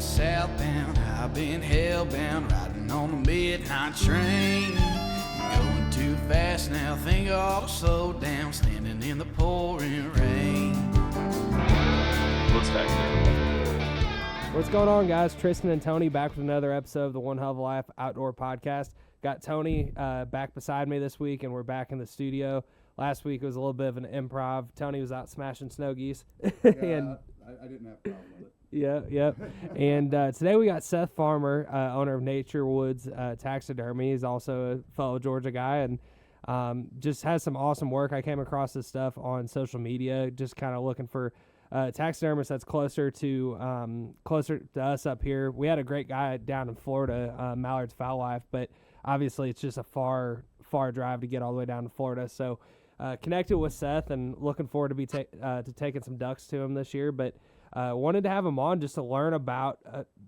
southbound, I've been hellbound, riding on the midnight train. Going too fast now, think I ought to slow down, standing in the pouring rain. What's going on, guys? Tristan and Tony back with another episode of the One Hell of a Life Outdoor Podcast. Got Tony back beside me this week, and we're back in the studio. Last week was a little bit of an improv. Tony was out smashing snow geese. And I didn't have a problem with it. Yeah. And today we got Seth Farmer, owner of Nature Woods Taxidermy. He's also a fellow Georgia guy, and just has some awesome work. I came across this stuff on social media, just kind of looking for taxidermist that's closer to us up here. We had a great guy down in Florida, Mallard's Fowl Life, but obviously it's just a far drive to get all the way down to Florida. So connected with Seth and looking forward to taking some ducks to him this year. But wanted to have him on just to learn about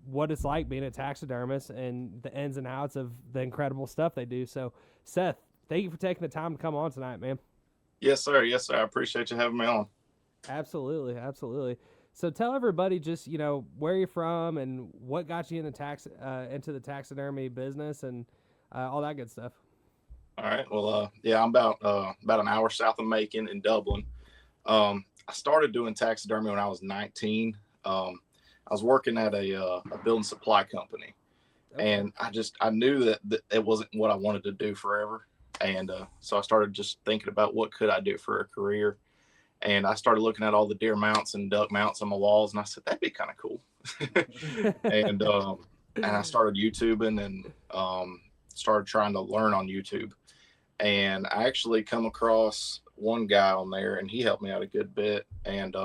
what it's like being a taxidermist and the ins and outs of the incredible stuff they do. So Seth, thank you for taking the time to come on tonight, man. Yes, sir. I appreciate you having me on. Absolutely. So tell everybody just, where you're from and what got you into the taxidermy business and all that good stuff. All right. Well, I'm about an hour south of Macon in Dublin. I started doing taxidermy when I was 19. I was working at a building supply company, and I knew that it wasn't what I wanted to do forever. And so I started just thinking about what could I do for a career. And I started looking at all the deer mounts and duck mounts on my walls, and I said, that'd be kind of cool. and I started YouTubing and started trying to learn on YouTube. And I actually come across one guy on there, and he helped me out a good bit. And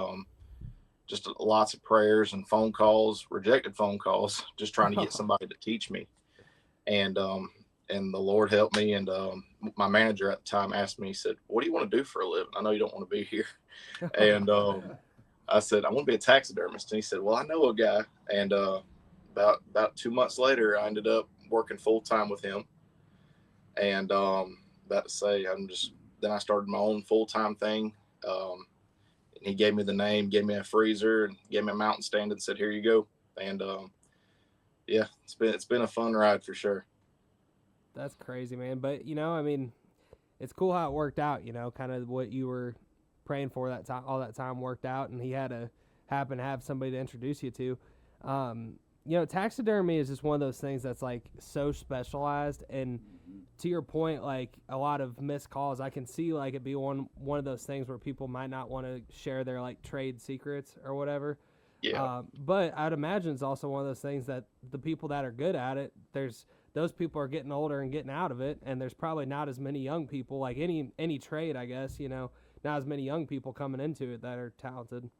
just lots of prayers and phone calls, rejected phone calls, just trying to get somebody to teach me. And the Lord helped me. And my manager at the time asked me, he said, what do you want to do for a living? I know you don't want to be here. And I said, I want to be a taxidermist. And he said, well, I know a guy. And about 2 months later, I ended up working full-time with him. And about to say, then I started my own full-time thing. And he gave me the name, gave me a freezer, and gave me a mountain stand and said, here you go. And it's been a fun ride for sure. That's crazy, man. But, it's cool how it worked out, kind of what you were praying for that time, all that time worked out, and he had to happen to have somebody to introduce you to. Taxidermy is just one of those things that's like so specialized, and to your point, like a lot of missed calls, I can see like it be one of those things where people might not want to share their like trade secrets or whatever. Yeah. But I'd imagine it's also one of those things that the people that are good at it, those people are getting older and getting out of it, and there's probably not as many young people, like any trade, I guess, not as many young people coming into it that are talented.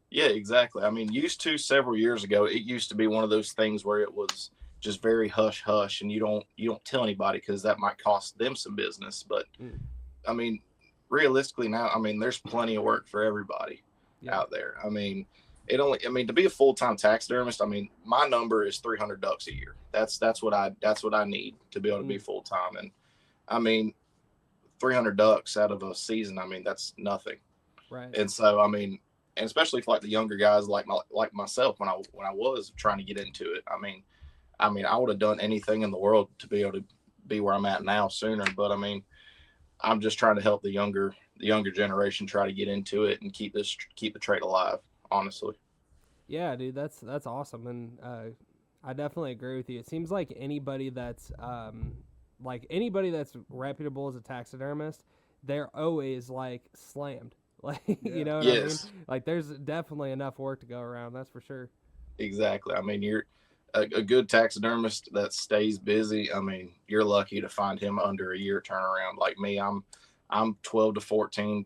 Yeah, exactly. I mean, several years ago, it used to be one of those things where it was just very hush hush, and you don't tell anybody because that might cost them some business. But I mean, realistically now, there's plenty of work for everybody out there. To be a full-time taxidermist, my number is 300 ducks a year. That's what I need to be able to be full-time. And 300 ducks out of a season, that's nothing. Right. And so, and especially for like the younger guys like myself, when I was trying to get into it, I would have done anything in the world to be able to be where I'm at now sooner. But I'm just trying to help the younger generation try to get into it and keep the trade alive, honestly. Yeah, dude, that's awesome. And I definitely agree with you. It seems like anybody that's reputable as a taxidermist, they're always like slammed. Like, you know what I mean? Like, there's definitely enough work to go around. That's for sure. Exactly. You're a good taxidermist that stays busy. You're lucky to find him under a year turnaround. Like me, I'm 12 to 14,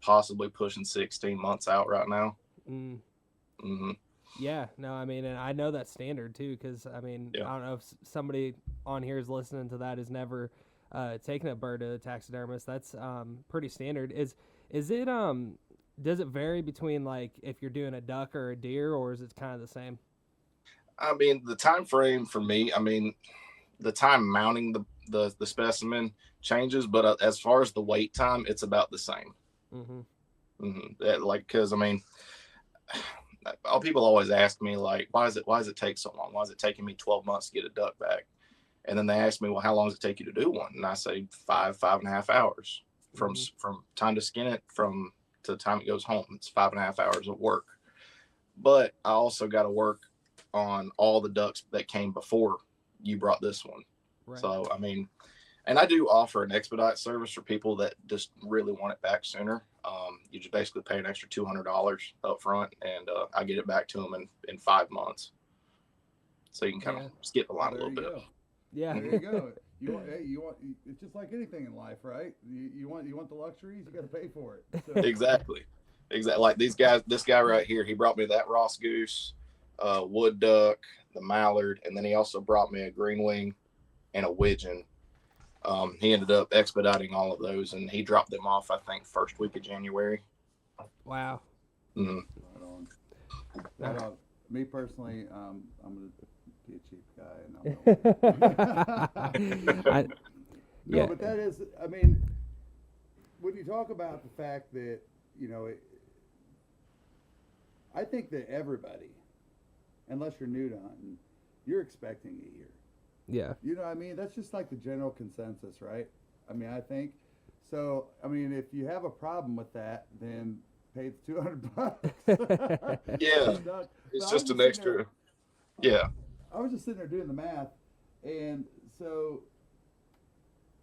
possibly pushing 16 months out right now. Mm-hmm. Yeah, no, and I know that's standard too, because I don't know if somebody on here is listening to that has never taken a bird to a taxidermist. That's pretty standard. Is it does it vary between like if you're doing a duck or a deer, or is it kind of the same? The time frame for me, the time mounting the specimen changes, but as far as the wait time, it's about the same. Mm-hmm. Mm-hmm. Because people always ask me, like, why does it take so long? Why is it taking me 12 months to get a duck back? And then they ask me, well, how long does it take you to do one? And I say 5.5 hours from time to skin it to the time it goes home. It's 5.5 hours of work. But I also got to work on all the ducks that came before you brought this one. Right. So, I mean, and I do offer an expedite service for people that just really want it back sooner. You just basically pay an extra $200 up front, and I get it back to them in 5 months. So you can kind of skip a line a little bit. Yeah, there you go. You want. It's just like anything in life, right? You want the luxuries, you got to pay for it. So. Exactly. Like these guys. This guy right here, he brought me that Ross goose, wood duck, the mallard, and then he also brought me a green wing and a widgeon. He ended up expediting all of those, and he dropped them off, I think, first week of January. Wow. Mm-hmm. Right on. Me personally, I'm gonna be a cheap guy, and No, but that is, I mean, when you talk about the fact that, I think that everybody, unless you're new to hunting, you're expecting a year. Yeah. You know what I mean? That's just like the general consensus, right? I mean, I think. So, I mean, if you have a problem with that, then pay the $200. Yeah. It's just an extra. Yeah. I was just sitting there doing the math. And so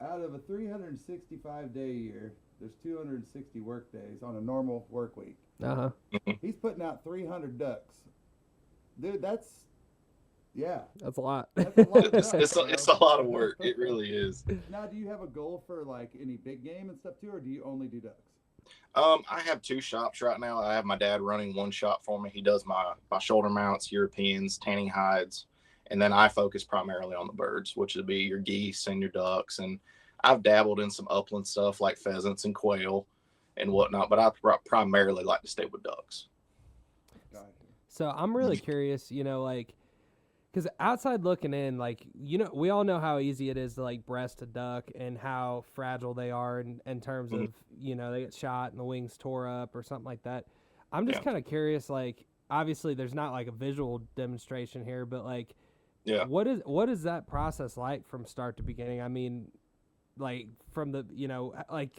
out of a 365-day year, there's 260 work days on a normal work week. Uh-huh. He's putting out 300 ducks. Dude, that's a lot. That's a lot of ducks, it's a lot of work. It really is. Now, do you have a goal for like any big game and stuff too, or do you only do ducks? I have 2 shops right now. I have my dad running one shop for me. He does my shoulder mounts, Europeans, tanning hides, and then I focus primarily on the birds, which would be your geese and your ducks. And I've dabbled in some upland stuff like pheasants and quail and whatnot, but I primarily like to stay with ducks. So I'm really curious, because outside looking in, we all know how easy it is to breast a duck and how fragile they are in terms of, they get shot and the wings tore up or something like that. I'm just kind of curious, obviously there's not a visual demonstration here, but what is that process like from start to beginning? I mean, from the,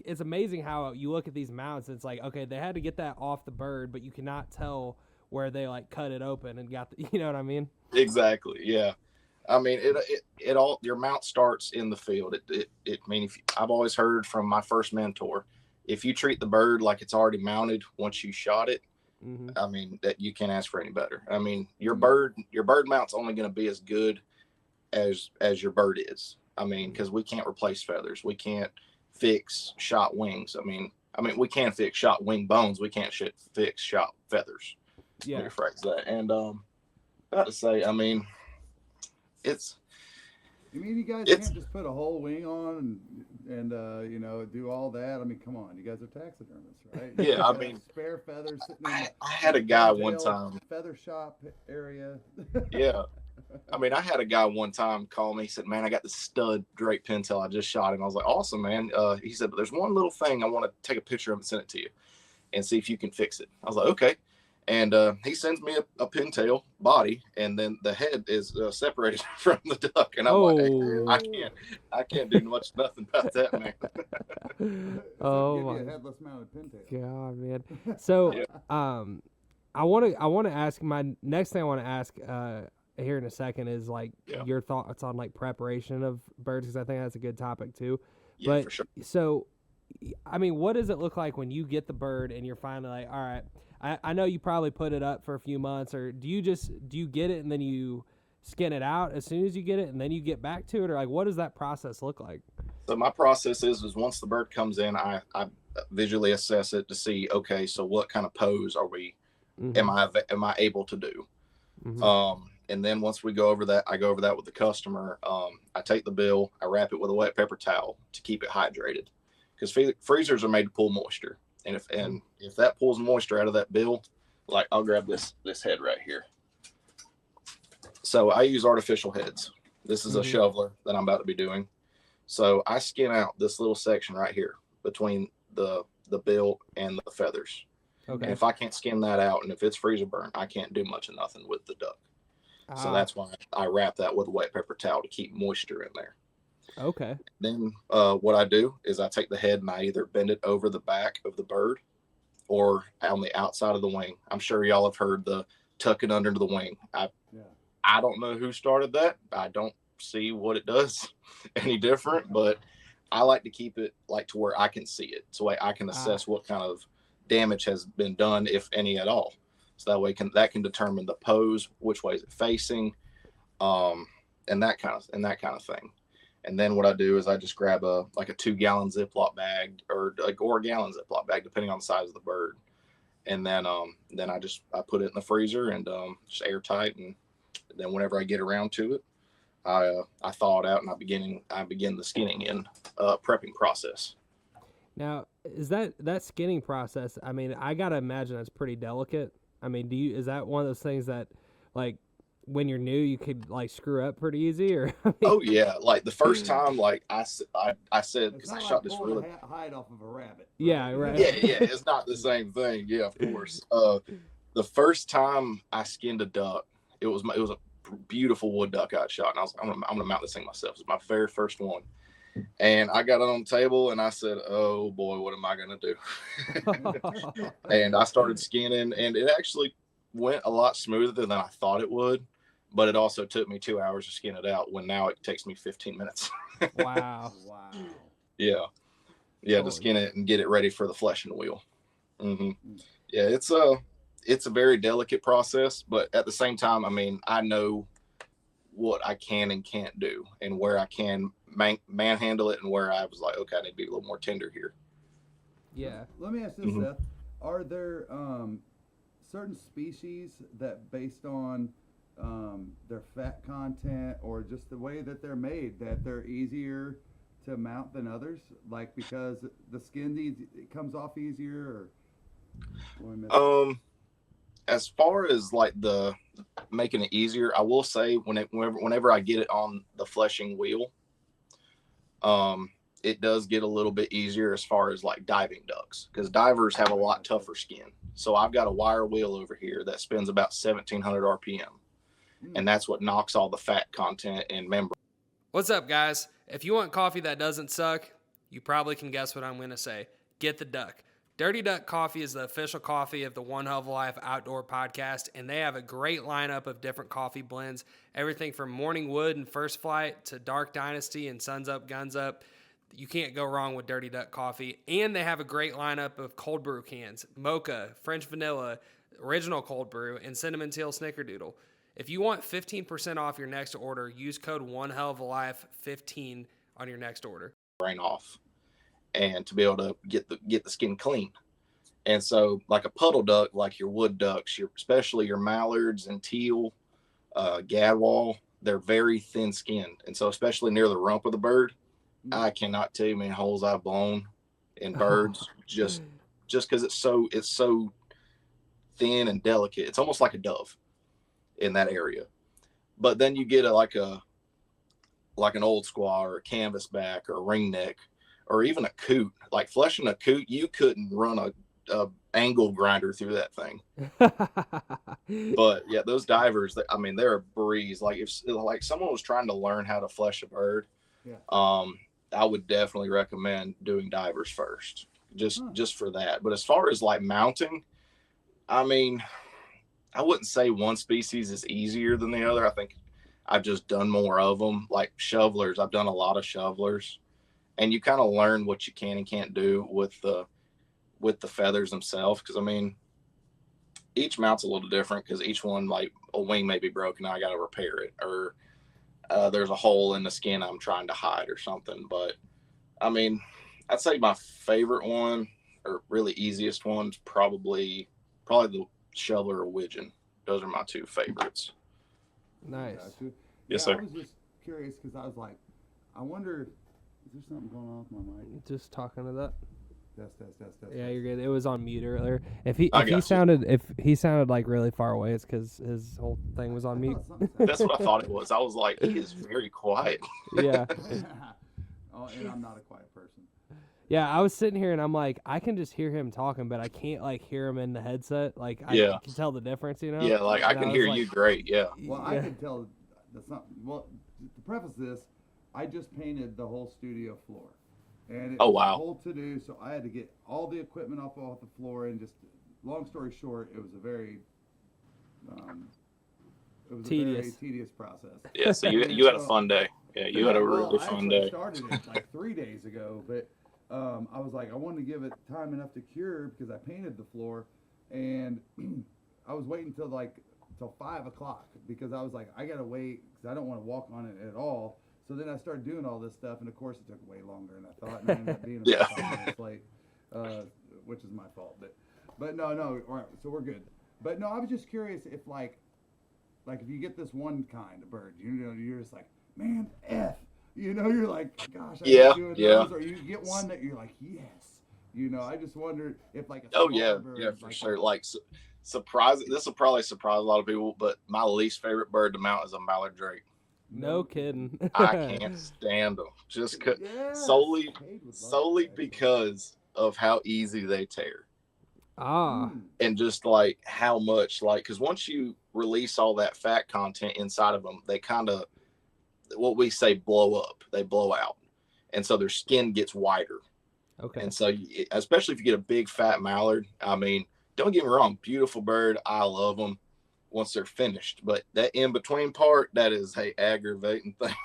it's amazing how you look at these mounts and it's okay, they had to get that off the bird, but you cannot tell where they cut it open and got the, you know what I mean? Exactly. Yeah. I mean, it all, your mount starts in the field. I've always heard from my first mentor, if you treat the bird like it's already mounted once you shot it, I mean, that you can't ask for any better. I mean, your bird mount's only going to be as good as your bird is. I mean, because we can't replace feathers. We can't fix shot wings. I mean, we can fix shot wing bones. We can't fix shot feathers. Yeah. Rephrase that. And about to say, I mean, you guys can't just put a whole wing on and do all that. I mean, come on, you guys are taxidermists, right? Yeah, I mean, spare feathers. I had a guy one time. Feather shop area. Yeah. I mean, I had a guy one time call me. He said, "Man, I got this stud great pintail. I just shot him." I was like, "Awesome, man." He said, "But there's one little thing. I want to take a picture of and send it to you and see if you can fix it." I was like, "Okay." And he sends me a pintail body, and then the head is separated from the duck. And I'm like, hey, I can't do nothing about that, man. Oh, give you a headless mounted pintail. God, man. So, I want to ask, my next thing I want to ask here in a second is your thoughts on preparation of birds, because I think that's a good topic too. Yeah, but, for sure. So, I mean, what does it look like when you get the bird and you're finally all right? I know you probably put it up for a few months, or do you get it and then you skin it out as soon as you get it and then you get back to it, or what does that process look like? So my process is once the bird comes in, I visually assess it to see, okay, so what kind of pose are we, am I able to do? And then once we go over that, I go over that with the customer. I take the bill, I wrap it with a wet paper towel to keep it hydrated, because freezers are made to pull moisture. And if that pulls moisture out of that bill, I'll grab this head right here. So I use artificial heads. This is a shoveler that I'm about to be doing. So I skin out this little section right here between the bill and the feathers. Okay. And if I can't skin that out, and if it's freezer burnt, I can't do much of nothing with the duck. So that's why I wrap that with a wet paper towel to keep moisture in there. Okay. Then what I do is I take the head and I either bend it over the back of the bird or on the outside of the wing. I'm sure y'all have heard the tuck it under the wing. I don't know who started that. I don't see what it does any different, but I like to keep it like to where I can see it, so I can assess what kind of damage has been done, if any at all. So that way that can determine the pose, which way is it facing, and that kind of thing. And then what I do is I just grab a 2-gallon Ziploc bag or a gallon Ziploc bag, depending on the size of the bird. And then I put it in the freezer and just airtight. And then whenever I get around to it, I thaw it out and I begin the skinning and prepping process. Now, is that skinning process? I mean, I gotta imagine that's pretty delicate. I mean, is that one of those things that, like, when you're new, you could like screw up pretty easy, or? Oh yeah, like the first time, like I said, because I shot this really hide off of a rabbit. Yeah, right. Yeah, it's not the same thing. Yeah, of course. The first time I skinned a duck, it was a beautiful wood duck I shot, and I'm gonna mount this thing myself. It's my very first one, and I got it on the table, and I said, "Oh boy, what am I gonna do?" And I started skinning, and it actually went a lot smoother than I thought it would. But it also took me 2 hours to skin it out, when now it takes me 15 minutes. Wow. Yeah, to skin it and get it ready for the fleshing wheel. Mm-hmm. Yeah, it's a very delicate process, but at the same time, I mean, I know what I can and can't do, and where I can manhandle it, and where I was like, okay, I need to be a little more tender here. Yeah. Let me ask this, Seth. Are there certain species that, based on their fat content or just the way that they're made, that they're easier to mount than others, like because the skin it comes off easier, or as far as like the making it easier, I will say whenever I get it on the fleshing wheel, it does get a little bit easier as far as like diving ducks, because divers have a lot tougher skin. So I've got a wire wheel over here that spins about 1700 RPM. And that's what knocks all the fat content and membrane. What's up, guys? If you want coffee that doesn't suck, you probably can guess what I'm going to say. Get the Duck. Dirty Duck Coffee is the official coffee of the One Hell of a Life Outdoor podcast, and they have a great lineup of different coffee blends, everything from Morning Wood and First Flight to Dark Dynasty and Suns Up, Guns Up. You can't go wrong with Dirty Duck Coffee. And they have a great lineup of cold brew cans, mocha, French vanilla, original cold brew, and cinnamon teal snickerdoodle. If you want 15% off your next order, use code OneHellOfALife15 on your next order. Brain off, and to be able to get the skin clean. And so, like a puddle duck, like your wood ducks, especially your mallards and teal, gadwall, they're very thin skinned. And so, especially near the rump of the bird, I cannot tell you how many holes I've blown in birds just because it's so thin and delicate. It's almost like a dove in that area. But then you get like an old squaw or a canvasback or a ringneck or even a coot. Like fleshing a coot, you couldn't run a angle grinder through that thing. But yeah, those divers, I mean, they're a breeze. Like if someone was trying to learn how to flesh a bird, I would definitely recommend doing divers first, just for that. But as far as like mounting, I mean, I wouldn't say one species is easier than the other. I think I've just done more of them. Like shovelers, I've done a lot of shovelers, and you kind of learn what you can and can't do with the feathers themselves. Because I mean, each mount's a little different, because each one, like a wing may be broken, I got to repair it, or there's a hole in the skin I'm trying to hide or something. But I mean, I'd say my favorite one, or really easiest one's probably the shoveler or widgeon. Those are my two favorites. Nice. Yes, sir. I was just curious because I was like, I wonder, is there something going on with my mic? Just talking to that. Test. Yeah, you're good. It was on mute earlier. If he sounded like really far away, it's because his whole thing was on mute. That's what I thought it was. I was like, he is very quiet. Yeah. Oh, and I'm not a quiet person. Yeah, I was sitting here and I'm like, I can just hear him talking, but I can't like hear him in the headset. Like I can tell the difference, you know? Yeah, like I can hear you great. Yeah. Well, I can tell that's not. Well, to preface this, I just painted the whole studio floor, and it was a whole to do. So I had to get all the equipment off the floor, and just long story short, it was a very tedious process. Yeah. So you had a fun day. Yeah, you had a really fun day. I started it like 3 days ago, but I was like, I wanted to give it time enough to cure because I painted the floor, and I was waiting till 5 o'clock because I was like, I gotta wait because I don't want to walk on it at all. So then I started doing all this stuff, and of course it took way longer than I thought, and I ended up being about 5 minutes late, which is my fault. But no, all right, so we're good. But no, I was just curious if like if you get this one kind of bird, you're just like, man, you're like, gosh, I'm doing those, or you get one that you're like, yes, I just wondered if like a bird, for sure. Like surprise, this will probably surprise a lot of people, but my least favorite bird to mount is a mallard drake. No kidding. I can't stand them, just solely because of how easy they tear. And just like how much, because once you release all that fat content inside of them, they kind of, what we say, blow up. They blow out, and so their skin gets wider. Okay. And so, especially if you get a big fat mallard, I mean, don't get me wrong, beautiful bird, I love them once they're finished, but that in between part, that is a aggravating thing.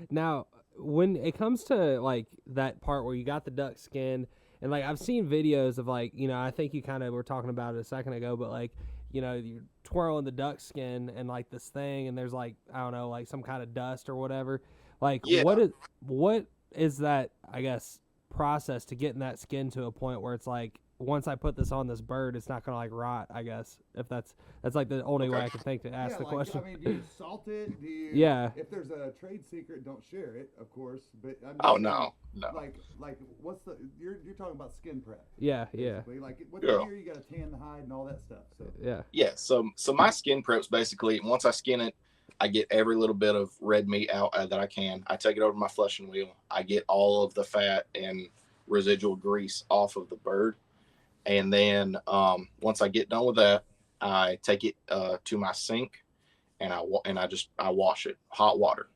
Now, when it comes to like that part where you got the duck skin, and like I've seen videos of like, I think you kind of were talking about it a second ago, but like, you're twirling the duck skin and like this thing, and there's like, I don't know, like some kind of dust or whatever. Like, what is that, I guess, process to getting that skin to a point where it's like, once I put this on this bird, it's not gonna like rot, I guess, if that's like the only way I can think to ask the question. I mean, do you salt it? Do you? Yeah. If there's a trade secret, don't share it, of course. But no. Like what's the? You're talking about skin prep. Yeah. Basically. Like what year you got to tan the hide and all that stuff. So yeah. So my skin prep's basically, once I skin it, I get every little bit of red meat out that I can. I take it over to my flushing wheel. I get all of the fat and residual grease off of the bird. And then once I get done with that, I take it to my sink, and I wash it, hot water.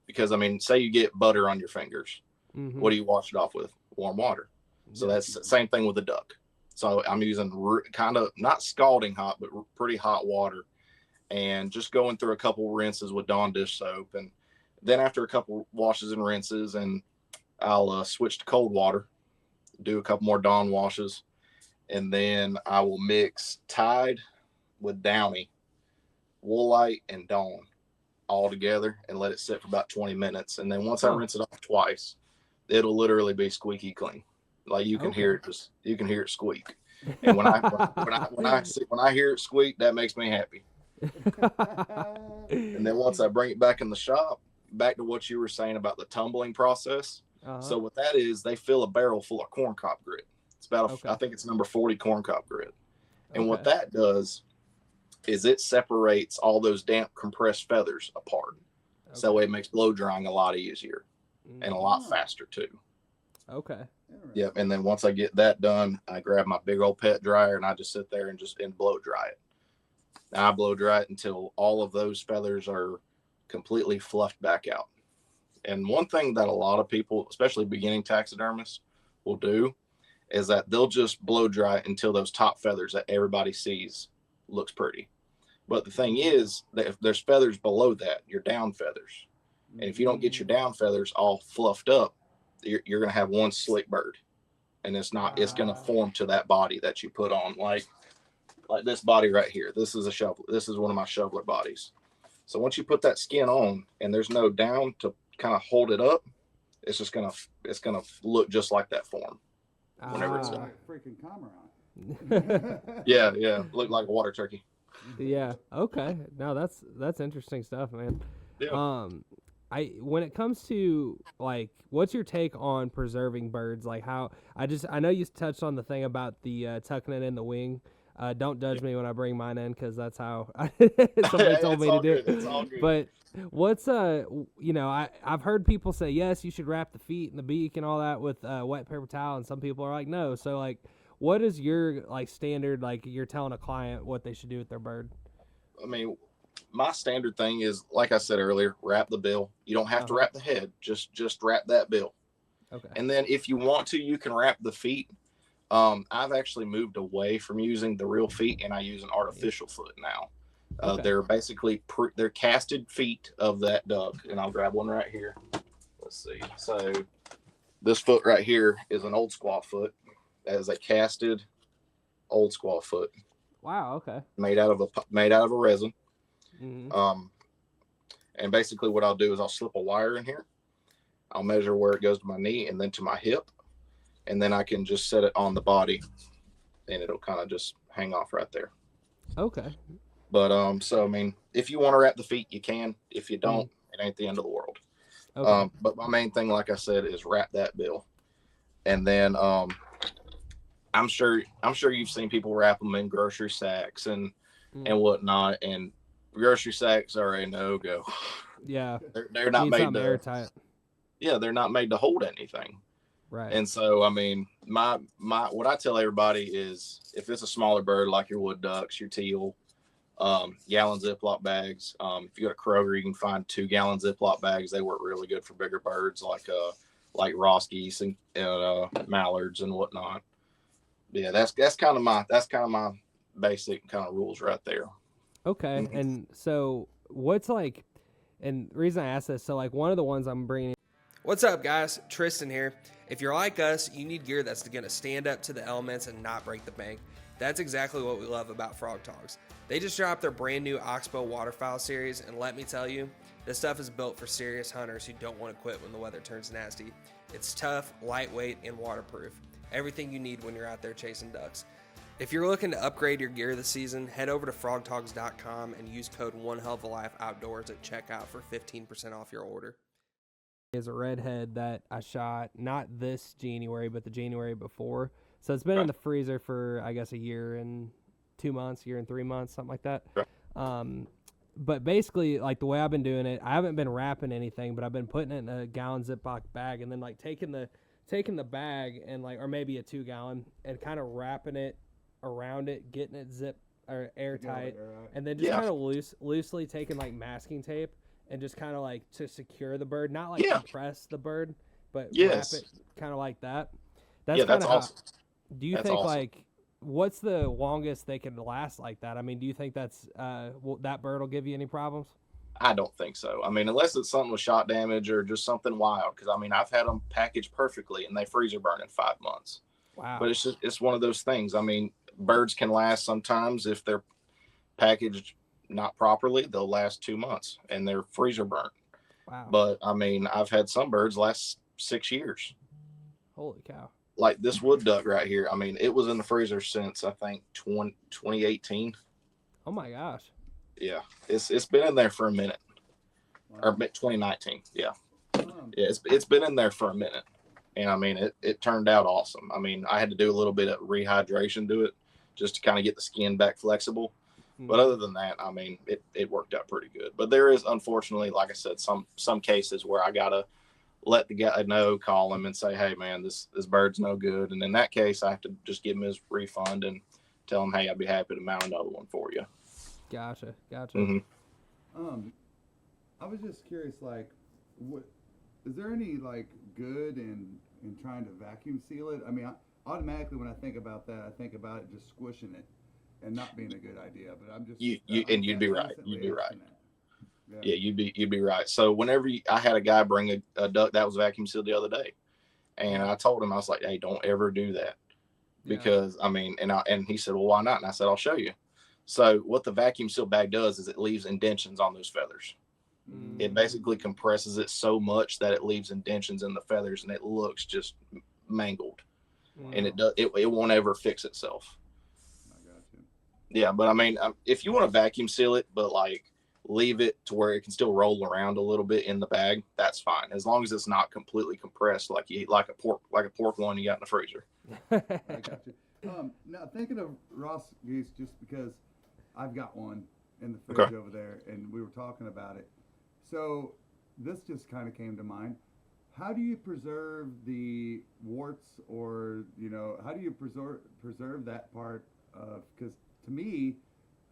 Because I mean, say you get butter on your fingers, what do you wash it off with? Warm water. So that's the same thing with the duck. So I'm using kind of not scalding hot, but pretty hot water, and just going through a couple rinses with Dawn dish soap, and then after a couple washes and rinses, and I'll switch to cold water, do a couple more Dawn washes. And then I will mix Tide with Downy, Woolite, and Dawn all together and let it sit for about 20 minutes. And then once I rinse it off twice, it'll literally be squeaky clean. Like you can hear it you can hear it squeak. And when I hear it squeak, that makes me happy. And then once I bring it back in the shop, back to what you were saying about the tumbling process. So what that is, they fill a barrel full of corn cob grit. It's about, I think it's number 40 corn cob grit. And what that does is it separates all those damp compressed feathers apart. So that way it makes blow drying a lot easier and a lot faster too. Okay. Yep. And then once I get that done, I grab my big old pet dryer and I just sit there and blow dry it. And I blow dry it until all of those feathers are completely fluffed back out. And one thing that a lot of people, especially beginning taxidermists, will do is that they'll just blow dry it until those top feathers that everybody sees looks pretty. But the thing is that if there's feathers below that, your down feathers. And if you don't get your down feathers all fluffed up, you're going to have one slick bird. And it's going to form to that body that you put on, like this body right here. This is one of my shoveler bodies. So once you put that skin on and there's no down to kind of hold it up, it's going to look just like that form. Whenever it's done. Freaking Cormorant. Yeah. Look like a water turkey. Yeah. Okay. No, that's interesting stuff, man. Yeah. When it comes to like, what's your take on preserving birds? Like how I know you touched on the thing about the tucking it in the wing. Don't judge me when I bring mine in, because that's how somebody told me to do it. It's all good. But what's I've heard people say yes, you should wrap the feet and the beak and all that with wet paper towel, and some people are like no. So like, what is your like standard? Like you're telling a client what they should do with their bird? I mean, my standard thing is, like I said earlier, wrap the bill. You don't have to wrap the head. Just wrap that bill. Okay. And then if you want to, you can wrap the feet. I've actually moved away from using the real feet, and I use an artificial foot now. They're basically they're casted feet of that duck, and I'll grab one right here. Let's see. So this foot right here is an old squaw foot. That is a casted old squaw foot. Wow. Okay. Made out of a resin. Mm-hmm. And basically what I'll do is I'll slip a wire in here. I'll measure where it goes to my knee and then to my hip, and then I can just set it on the body, and it'll kind of just hang off right there. Okay. But so I mean, if you want to wrap the feet, you can. If you don't, it ain't the end of the world. Okay. But my main thing, like I said, is wrap that bill, and then I'm sure you've seen people wrap them in grocery sacks and whatnot, and grocery sacks are a no-go. Yeah. They're not made to airtight. Yeah, they're not made to hold anything. Right. And so, I mean, my what I tell everybody is, if it's a smaller bird like your wood ducks, your teal, gallon Ziploc bags. If you go to Kroger, you can find 2-gallon Ziploc bags. They work really good for bigger birds like Ross geese and mallards and whatnot. Yeah, that's kind of my basic kind of rules right there. Okay. Mm-hmm. And so what's like, and the reason I asked this, so like one of the ones I'm bringing. What's up, guys? Tristan here. If you're like us, you need gear that's going to stand up to the elements and not break the bank. That's exactly what we love about Frog Talks. They just dropped their brand new Oxbow Waterfowl series, and let me tell you, this stuff is built for serious hunters who don't want to quit when the weather turns nasty. It's tough, lightweight, and waterproof. Everything you need when you're out there chasing ducks. If you're looking to upgrade your gear this season, head over to frogtalks.com and use code OneHellOfALifeOutdoors at checkout for 15% off your order. Is a redhead that I shot not this January, but the January before. So it's been in the freezer for, I guess, a year and 2 months, year and 3 months, something like that. But basically, like the way I've been doing it, I haven't been wrapping anything, but I've been putting it in a gallon Ziploc bag and then like taking the bag and like, or maybe a 2-gallon, and kind of wrapping it around it, getting it airtight, and then just kind of loosely taking like masking tape and just kind of like to secure the bird, not like compress the bird, but wrap it kind of like that. That's awesome. Do you think awesome. Like, what's the longest they can last like that? I mean, do you think that's that bird will give you any problems? I don't think so. I mean, unless it's something with shot damage or just something wild. Because I mean, I've had them packaged perfectly and they freezer burn in 5 months. Wow. But it's one of those things. I mean, birds can last sometimes if they're packaged not properly. They'll last 2 months and they're freezer burnt. Wow. But I mean, I've had some birds last 6 years. Holy cow. Like this wood duck right here. I mean, it was in the freezer since I think 2018. Oh my gosh. Yeah, it's been in there for a minute. Wow. Or 2019. Yeah. Yeah, it's been in there for a minute. And I mean, it turned out awesome. I mean, I had to do a little bit of rehydration to it just to kind of get the skin back flexible. Mm-hmm. But other than that, I mean, it worked out pretty good. But there is, unfortunately, like I said, some cases where I got to let the guy know, call him and say, hey, man, this bird's no good. And in that case, I have to just give him his refund and tell him, hey, I'd be happy to mount another one for you. Gotcha. Mm-hmm. I was just curious, like, what is there any like good in trying to vacuum seal it? I mean, automatically when I think about that, I think about it just squishing it and not being a good idea. But I'm just you'd be right. You'd be right. Yeah, you'd be right. So whenever I had a guy bring a duck that was vacuum sealed the other day, and I told him, I was like, hey, don't ever do that, because I mean, and he said, well, why not? And I said, I'll show you. So what the vacuum seal bag does is it leaves indentions on those feathers. Mm. It basically compresses it so much that it leaves indentions in the feathers, and it looks just mangled. Wow. And it won't ever fix itself. I got you. Yeah, but I mean, if you want to vacuum seal it, but like leave it to where it can still roll around a little bit in the bag, that's fine, as long as it's not completely compressed like you eat like a pork loin you got in the freezer. I got you. Now thinking of Ross Goose, just because I've got one in the fridge Okay. over there, and we were talking about it. So this just kind of came to mind. How do you preserve the warts, or how do you preserve that part of? Because to me,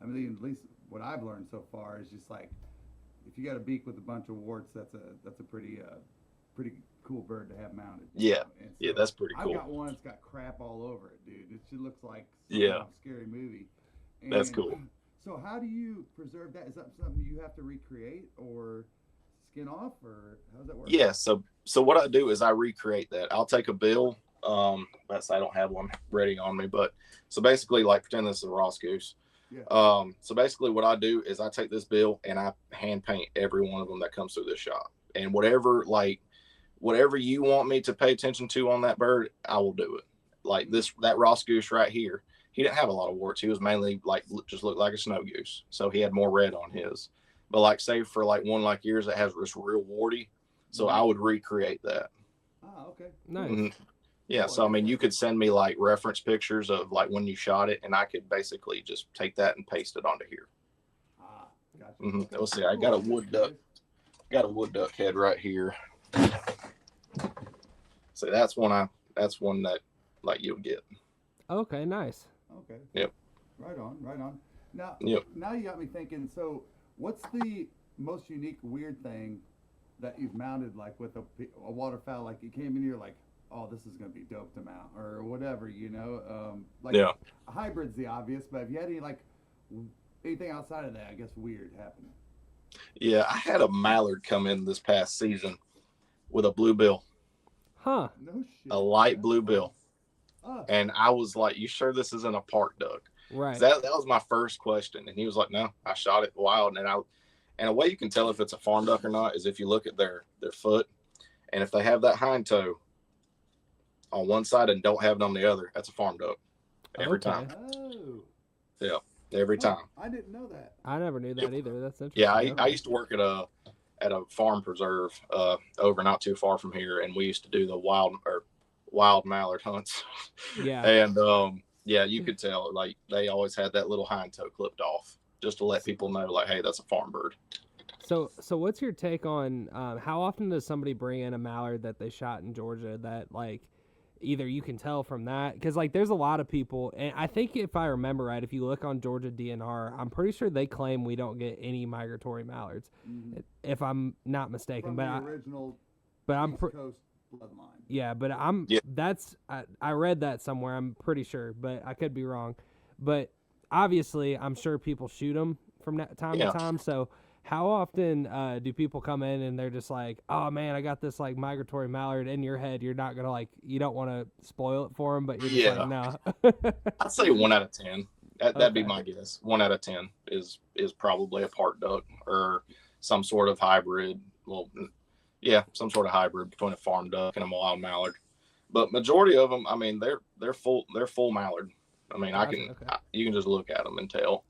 I mean, at least what I've learned so far is just like if you got a beak with a bunch of warts, that's a pretty cool bird to have mounted. Yeah. And Yeah, so that's pretty I've cool. got one that's got crap all over it, dude. It just looks like some Yeah. kind of scary movie. That's And cool. So how do you preserve that? Is that something you have to recreate or skin off, or how does that work? Yeah. So what I do is I recreate that. I'll take a bill. That's I don't have one ready on me, but so basically, like pretend this is a Ross Goose. Yeah. So basically, what I do is I take this bill and I hand paint every one of them that comes through this shop, and whatever you want me to pay attention to on that bird, I will do it. Like that Ross Goose right here, he didn't have a lot of warts. He was mainly like just looked like a snow goose, so he had more red on his. But like say for like one like yours that has this real warty, so I would recreate that. Ah, okay. Nice. Mhm. Yeah, so I mean, you could send me like reference pictures of like when you shot it, and I could basically just take that and paste it onto here. Ah, gotcha. Mhm. Okay. Let's see, I got a wood duck. Got a wood duck head right here. So that's one that like you'll get. Okay, nice. Okay. Yep. Right on. Right on. Now, Yep. now you got me thinking. So, what's the most unique, weird thing that you've mounted, like with a waterfowl? Like you came in here, like, oh, this is gonna be dope to mount, or whatever, Like Yeah. a hybrid's the obvious, but have you had any like anything outside of that? I guess weird happening. Yeah, I had a mallard come in this past season with a bluebill, Huh. No shit. a light That's bluebill, fun. and I was like, "You sure this isn't a park duck?" Right. That was my first question, and he was like, "No, I shot it wild." And a way you can tell if it's a farm duck or not is if you look at their foot, and if they have that hind toe on one side and don't have it on the other, that's a farm duck. Every Okay. time. Oh. Yeah, every time. I didn't know that. I never knew that Yep. either. That's interesting. Yeah, Okay. I used to work at a farm preserve over not too far from here, and we used to do the wild mallard hunts. Yeah. And yeah, you could tell like they always had that little hind toe clipped off just to let people know like, hey, that's a farm bird. So what's your take on how often does somebody bring in a mallard that they shot in Georgia that like either you can tell from that because like there's a lot of people, and I think if I remember right, if you look on Georgia DNR, I'm pretty sure they claim we don't get any migratory mallards, if I'm not mistaken. From But the original I'm East Coast bloodline. yeah, but Yeah. that's I read that somewhere. I'm pretty sure, but I could be wrong. But obviously, I'm sure people shoot them from time Yeah. to time. So how often do people come in and they're just like, oh man, I got this like migratory mallard in your head. You're not going to like, you don't want to spoil it for them, but you're just Yeah. like, no. I'd say 1 out of 10. That'd be Okay. my guess. 1 out of 10 is probably a park duck or some sort of hybrid. Well, yeah, some sort of hybrid between a farm duck and a wild mallard. But majority of them, I mean, they're full mallard. I mean, Gotcha, okay. you can just look at them and tell.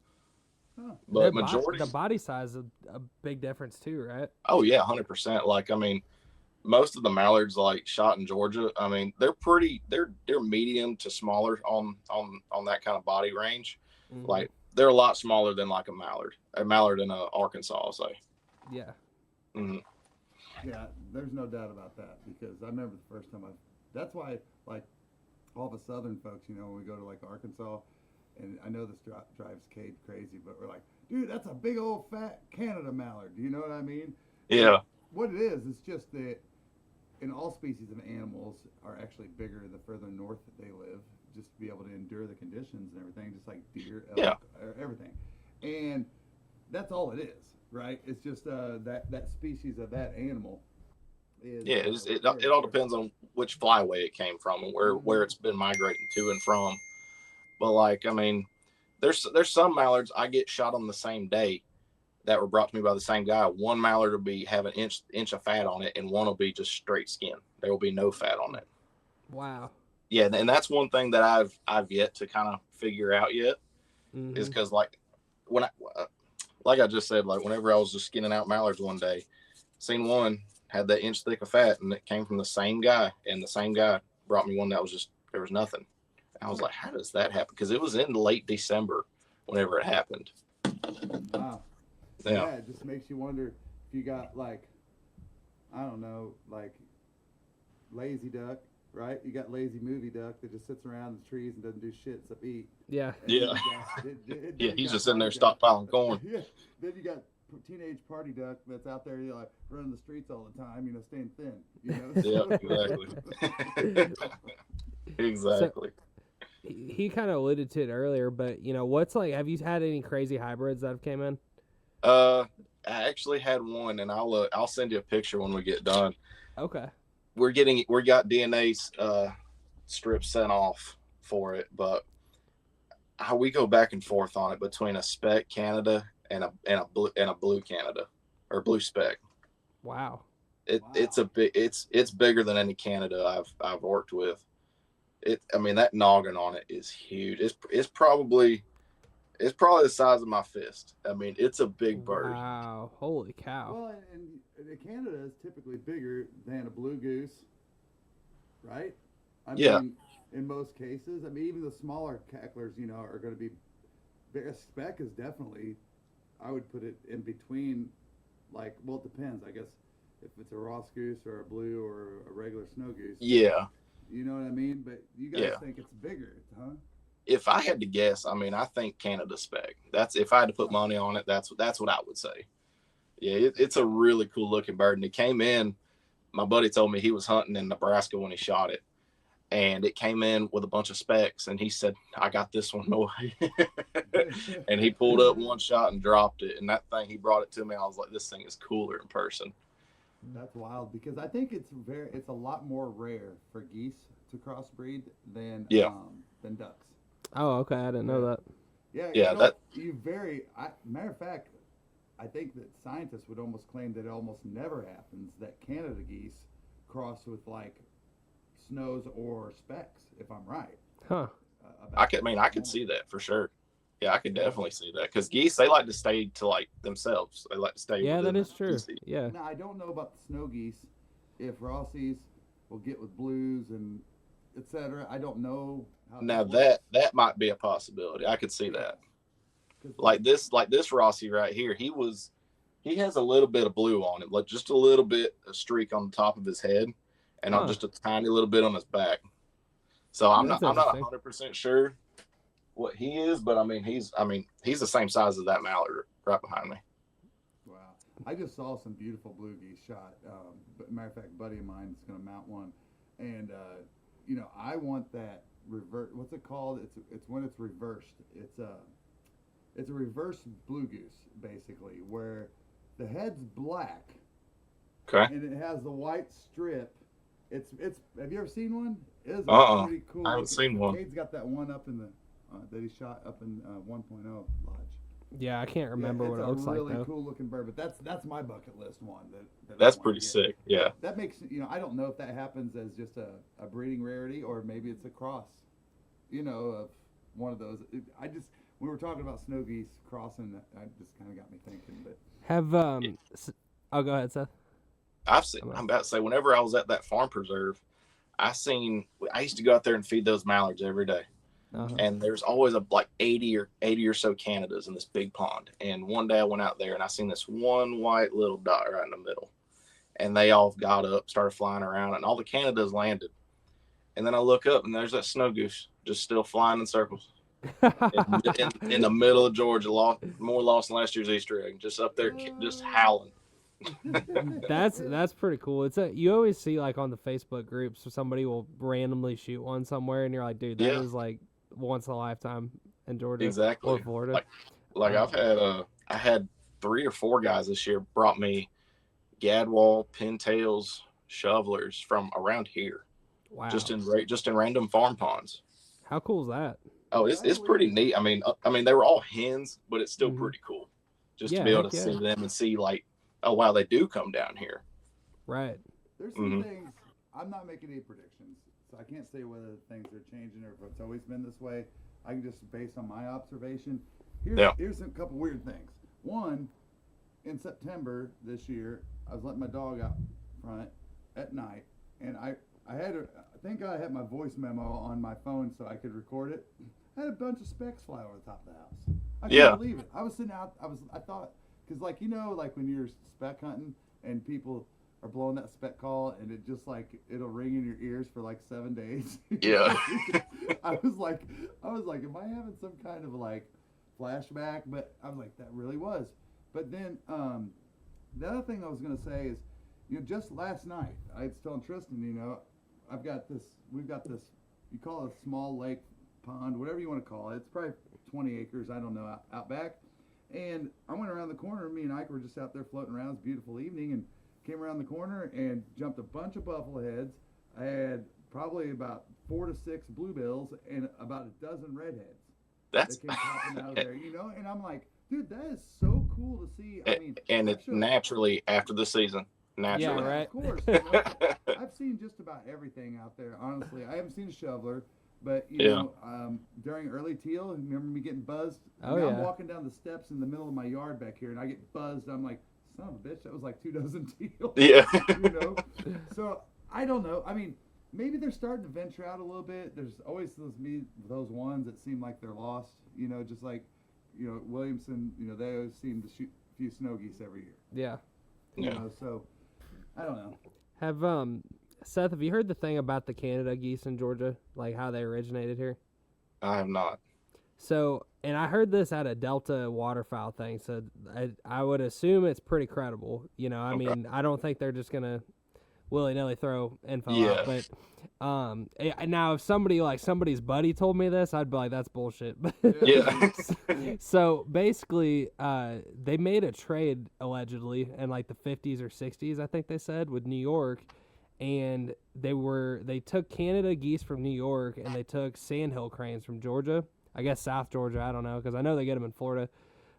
Huh. But The majority, the body size is a big difference too, right? oh yeah, 100%. Like, I mean, most of the mallards like shot in Georgia, I mean, they're medium to smaller on that kind of body range. Mhm. Like, they're a lot smaller than like a mallard in Arkansas, I'll say. Yeah. Mhm. Yeah, there's no doubt about that because I remember the first time that's why like all the southern folks, when we go to like Arkansas, and I know this drives Cade crazy, but we're like, dude, that's a big old fat Canada mallard. Do you know what I mean? Yeah. What it is just that in all species of animals are actually bigger the further north that they live, just to be able to endure the conditions and everything, just like deer, elk, Yeah. everything. And that's all it is, right? It's just that species of that animal is. Yeah, it all depends on which flyway it came from and where it's been migrating to and from. But like, I mean, there's some mallards I get shot on the same day that were brought to me by the same guy. One mallard will have an inch of fat on it, and one will be just straight skin. There will be no fat on it. Wow. Yeah, and that's one thing that I've yet to kind of figure out yet, Mhm. is because like when like I just said, like whenever I was just skinning out mallards one day, seen one had that inch thick of fat, and it came from the same guy, and the same guy brought me one that was just there was nothing. I was like, how does that happen? Because it was in late December whenever it happened. Wow. Yeah. It just makes you wonder if you got like, I don't know, like lazy duck, right? You got lazy movie duck that just sits around in the trees and doesn't do shit except eat. Yeah. And Yeah. then He's got just sitting there party duck. stockpiling corn. Yeah. Then you got teenage party duck that's out there, like running the streets all the time, staying thin. Yeah, exactly. Exactly. So, he kind of alluded to it earlier, but what's like? Have you had any crazy hybrids that have came in? I actually had one, and I'll send you a picture when we get done. Okay. We got DNA strips sent off for it, but we go back and forth on it between a spec Canada and a blue Canada or blue spec. Wow. It's bigger than any Canada I've worked with. That noggin on it is huge. It's probably the size of my fist. It's a big bird. Wow. Holy cow. Well, and the Canada is typically bigger than a blue goose, right? Yeah. In most cases, even the smaller cacklers, are going to be. A spec is definitely, I would put it in between, it depends, I guess, if it's a Ross goose or a blue or a regular snow goose. Yeah. You know what I mean? But you guys think it's bigger, huh? If I had to guess, I think Canada spec. That's if I had to put money on it. That's what I would say. Yeah, it's a really cool looking bird, and it came in. My buddy told me he was hunting in Nebraska when he shot it, and it came in with a bunch of specs, and he said, "I got this one." No way. And he pulled up one shot and dropped it, and that thing, he brought it to me. I was like, "This thing is cooler in person." That's wild, because I think it's a lot more rare for geese to crossbreed than ducks. Oh, okay. I didn't know that. Yeah. Matter of fact, I think that scientists would almost claim that it almost never happens that Canada geese cross with snows or specks, if I'm right. Huh. I could see that for sure. Yeah, I could definitely see that, because geese, they like to stay to themselves. They like to stay. Yeah, that is true. Yeah. Now, I don't know about the snow geese, if Rossies will get with blues and etc. I don't know how. Now that might be a possibility. I could see that. Like this Rossie right here, he has a little bit of blue on him, just a little bit, a streak on the top of his head, and on just a tiny little bit on his back. So I'm not 100% sure what he is, but he's the same size as that mallard right behind me. Wow. I just saw some beautiful blue geese shot. But matter of fact, a buddy of mine is going to mount one, and I want that revert. What's it called? It's when it's reversed. It's a reverse blue goose, basically, where the head's black. Okay. And it has the white strip. It's. Have you ever seen one? It is pretty cool. I haven't seen one. Cade's got that one up in the that he shot up in 1.0 lodge. Yeah, I can't remember what it looks like. It's a really though. cool looking bird, but that's my bucket list one. That's pretty sick. Yeah. That makes I don't know if that happens as just a breeding rarity, or maybe it's a cross. Of one of those. We were talking about snow geese crossing. That just kind of got me thinking. But oh, go ahead, Seth. I'm about to say, whenever I was at that farm preserve, I used to go out there and feed those mallards every day. Uh-huh. And there's always 80 or so Canadas in this big pond. And one day I went out there and I seen this one white little dot right in the middle. And they all got up, started flying around, and all the Canadas landed. And then I look up and there's that snow goose just still flying in circles in the middle of Georgia, more lost than last year's Easter egg, just up there, just howling. That's pretty cool. You always see on the Facebook groups where somebody will randomly shoot one somewhere, and you're like, dude, that is once in a lifetime in Georgia, exactly, or Florida. I had 3 or 4 guys this year brought me gadwall, pintails, shovelers from around here. Wow. Just in random farm ponds. How cool is that? Oh, it's pretty neat. They were all hens, but it's still pretty cool just to be able to see them and see oh wow, they do come down here. Right. There's some things. I'm not making any predictions, so I can't say whether things are changing or if it's always been this way. I can just base on my observation. Here's a couple weird things. One, in September this year, I was letting my dog out front at night, and I Thank God I had my voice memo on my phone so I could record it. I had a bunch of specks fly over the top of the house. I couldn't believe it. I was sitting out. I thought, because like like when you're speck hunting and people are blowing that speck call and it just like it'll ring in your ears for like 7 days. Yeah. I was like, am I having some kind of like flashback? But I was like, that really was. But then the other thing I was gonna say is, just last night I was telling Tristan, we've got this, you call it a small lake, pond, whatever you want to call it. It's probably 20 acres, I don't know, out back. And I went around the corner. Me and Ike were just out there floating around. It's a beautiful evening, and came around the corner and jumped a bunch of buffalo heads. I had probably about 4 to 6 bluebills and about a dozen redheads. That came popping out of there, And I'm like, dude, that is so cool to see. I mean, and it's naturally after the season. Naturally. Yeah, right. Of course. I've seen just about everything out there. Honestly, I haven't seen a shoveler. But, during early teal, remember me getting buzzed? I'm walking down the steps in the middle of my yard back here, and I get buzzed. I'm like, son of a bitch, that was like 2 dozen teal. Yeah. So, I don't know. I mean, maybe they're starting to venture out a little bit. There's always those ones that seem like they're lost. Just like, Williamson, they always seem to shoot a few snow geese every year. Yeah. So, I don't know. Seth, have you heard the thing about the Canada geese in Georgia, like how they originated here? I have not. So, and I heard this at a Delta waterfowl thing, so I would assume it's pretty credible. I mean, I don't think they're just gonna willy-nilly throw info out. But now if somebody's buddy told me this, I'd be like, that's bullshit. Yeah. So basically, they made a trade allegedly in like the 50s or 60s, I think they said, with New York. And they took Canada geese from New York, and they took sandhill cranes from Georgia. I guess South Georgia, I don't know, because I know they get them in Florida.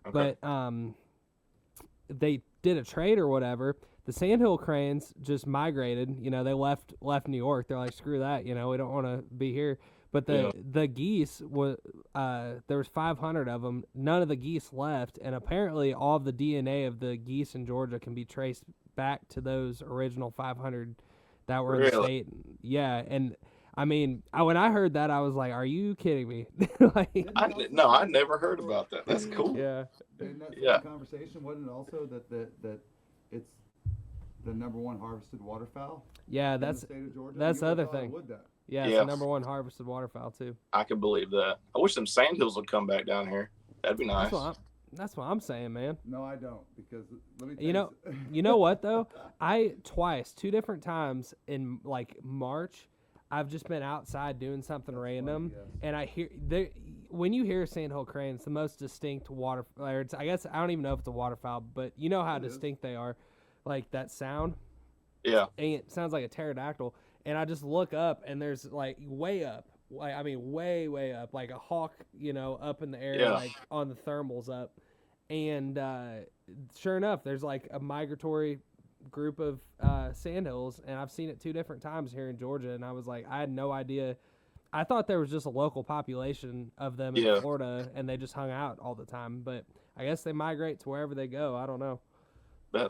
Okay. But they did a trade or whatever. The sandhill cranes just migrated. They left New York. They're like, screw that. We don't want to be here. But the geese there was 500 of them. None of the geese left, and apparently all of the DNA of the geese in Georgia can be traced back to those original 500. That were in the state. Yeah, and I mean, when I heard that, I was like, are you kidding me? I never heard about that. That's cool. Yeah. And that's the conversation, wasn't it also that it's the number 1 harvested waterfowl? Yeah, in the state of Georgia? That's the other thing. Yeah, it's the number 1 harvested waterfowl, too. I can believe that. I wish them sandhills would come back down here. That'd be nice. That's what I'm saying, man. No, I don't, because let me tell you. You know what though? Two different times in like March, I've just been outside doing something random, and I hear when you hear sandhill crane, it's the most distinct water. I guess I don't even know if it's a waterfowl, but you know how distinct they are, like that sound. Yeah. And it sounds like a pterodactyl, and I just look up, and there's like way up. I mean, way up, like a hawk, up in the air, like on the thermals up. And sure enough, there's like a migratory group of sandhills, and I've seen it 2 different times here in Georgia. And I was like, I had no idea. I thought there was just a local population of them in Florida, and they just hung out all the time. But I guess they migrate to wherever they go. I don't know.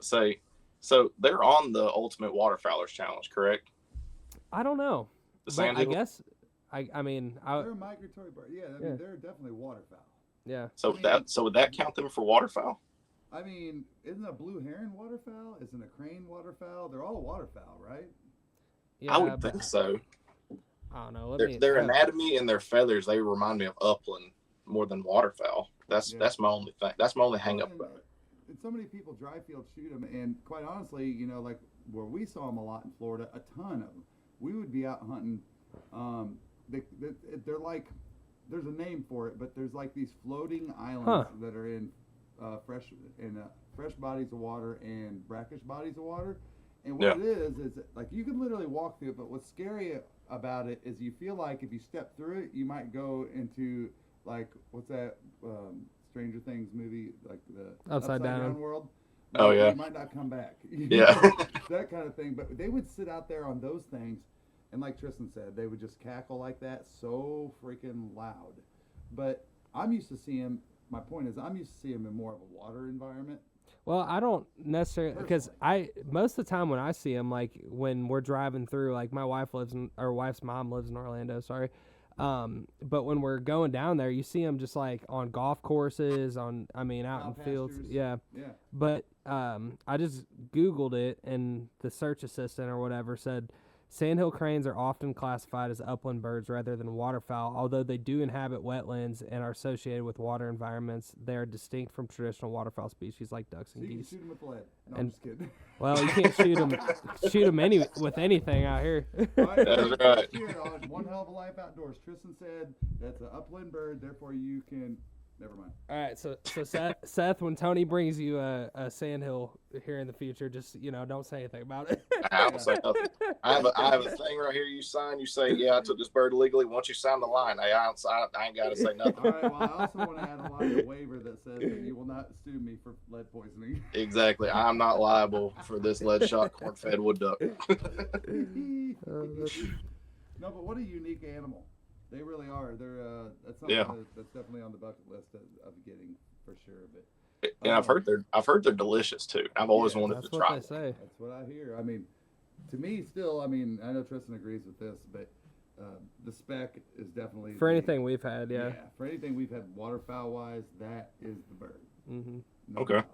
So they're on the Ultimate Waterfowlers Challenge, correct? I don't know. The sandhill? I guess. I mean, they're a migratory bird. Yeah, I mean, they're definitely waterfowl. Yeah. So would that count them for waterfowl? I mean, isn't a blue heron waterfowl? Isn't a crane waterfowl? They're all waterfowl, right? Yeah, I would think so. I don't know. Their anatomy and their feathers, they remind me of upland more than waterfowl. That's my only thing. That's my only hang up about it. And so many people dry field shoot them, and quite honestly, like where we saw them a lot in Florida, a ton of them. We would be out hunting. They're like, there's a name for it, but there's like these floating islands that are in fresh bodies of water and brackish bodies of water. And what it is like you can literally walk through it, but what's scary about it is you feel like if you step through it, you might go into like, what's that Stranger Things movie, like the Upside Down world. Oh yeah. You might not come back. Yeah. That kind of thing. But they would sit out there on those things. And like Tristan said, they would just cackle like that so freaking loud. But I'm used to seeing, my point is, I'm used to seeing them in more of a water environment. Well, I don't necessarily, because most of the time when I see them, like when we're driving through, like my wife's mom lives in Orlando, sorry. But when we're going down there, you see them just like on golf courses, out in fields. Yeah. But I just Googled it, and the search assistant or whatever said sandhill cranes are often classified as upland birds rather than waterfowl. Although they do inhabit wetlands and are associated with water environments, they are distinct from traditional waterfowl species like ducks and geese. You can shoot them with lead. No, I'm just kidding. Well, you can't shoot them with anything out here. That's right. Here on One Hell of a Life Outdoors, Tristan said that's an upland bird, therefore you can. Never mind. All right, so Seth, when Tony brings you a sandhill here in the future, just don't say anything about it. I won't say nothing. I have a thing right here. You sign. You say, "Yeah, I took this bird illegally." Once you sign the line, hey, I ain't got to say nothing. All right. Well, I also want to add a line of waiver that says that you will not sue me for lead poisoning. Exactly. I'm not liable for this lead shot corn-fed wood duck. No, but what a unique animal. They really are. They're that's something that's definitely on the bucket list of getting for sure. But and I've heard they're delicious too. I've always wanted to try. That's what they say. That's what I hear. I mean, to me, still, I mean, I know Tristan agrees with this, but the spec is definitely for anything we've had. Yeah. For anything we've had waterfowl wise, that is the bird. Mm-hmm. No Okay. doubt.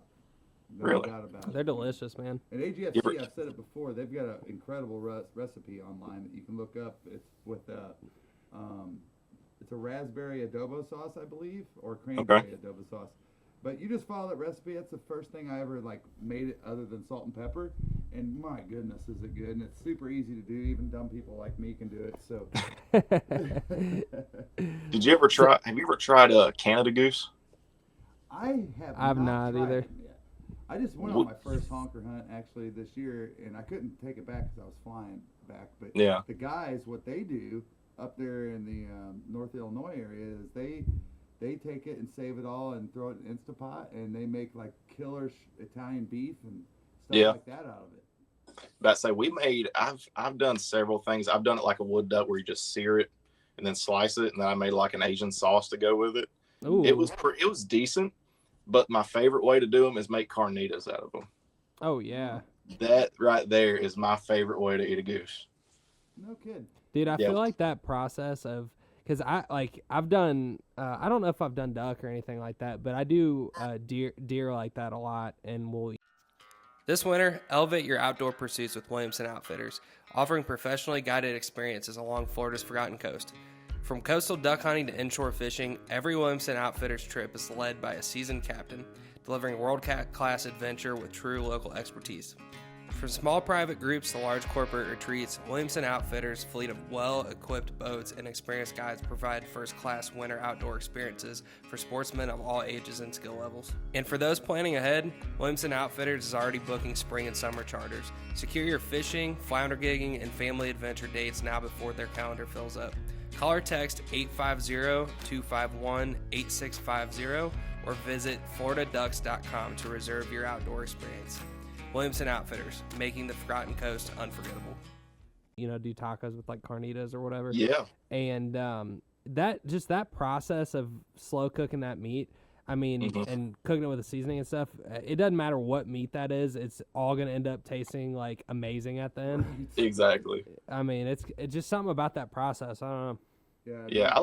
No Really? doubt about it. They're delicious, man. And AGFC, I've said it before, they've got an incredible recipe online that you can look up. It's with it's a raspberry adobo sauce, I believe, or cranberry adobo sauce. But you just follow that recipe. That's the first thing I ever made it other than salt and pepper. And my goodness, is it good? And it's super easy to do. Even dumb people like me can do it. So. Did you ever try? Have you ever tried a Canada goose? I've not tried either. them yet. I just went on my first honker hunt actually this year, and I couldn't take it back because I was flying back. But the guys, what they do up there in the North Illinois area is they take it and save it all and throw it in Instapot, and they make killer Italian beef and stuff like that out of it. But say I've done several things. I've done it like a wood duck where you just sear it and then slice it, and then I made an Asian sauce to go with it. Ooh. It was decent, but my favorite way to do them is make carnitas out of them. Oh yeah. That right there is my favorite way to eat a goose. No kid. Dude, I feel like that process of, because I've done, I don't know if I've done duck or anything like that, but I do deer like that a lot, and This winter, elevate your outdoor pursuits with Williamson Outfitters, offering professionally guided experiences along Florida's Forgotten Coast. From coastal duck hunting to inshore fishing, every Williamson Outfitters trip is led by a seasoned captain, delivering world-class adventure with true local expertise. From small private groups to large corporate retreats, Williamson Outfitters' fleet of well-equipped boats and experienced guides provide first-class winter outdoor experiences for sportsmen of all ages and skill levels. And for those planning ahead, Williamson Outfitters is already booking spring and summer charters. Secure your fishing, flounder gigging, and family adventure dates now before their calendar fills up. Call or text 850-251-8650 or visit floridaducks.com to reserve your outdoor experience. Williamson Outfitters, making the Forgotten Coast unforgettable. do tacos with carnitas or whatever. Yeah. And that process of slow cooking that meat, and cooking it with the seasoning and stuff, it doesn't matter what meat that is, it's all going to end up tasting amazing at the end. Exactly. It's just something about that process. I don't know. Yeah,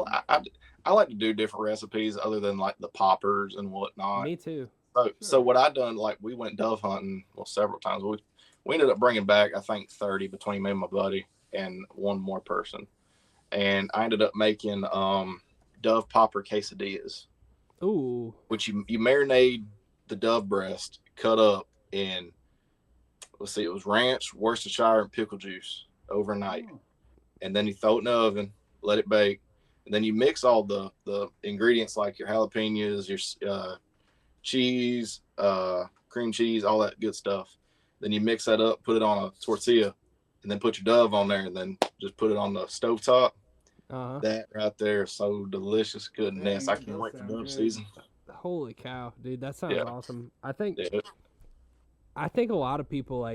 I like to do different recipes other than the poppers and whatnot. Me too. So what I done, we went dove hunting several times. We ended up bringing back I think 30 between me and my buddy and one more person, and I ended up making dove popper quesadillas. Ooh. Which you marinate the dove breast, cut up in, it was ranch, Worcestershire, and pickle juice overnight. Oh. And then you throw it in the oven, let it bake. And then you mix all the ingredients like your jalapenos, your cheese, cream cheese, all that good stuff. Then you mix that up, put it on a tortilla, and then put your dove on there, and then just put it on the stovetop. Uh-huh. That right there is so delicious. Goodness, I can't wait for dove season. Holy cow, dude, that sounds awesome. I think Yeah. I think a lot of people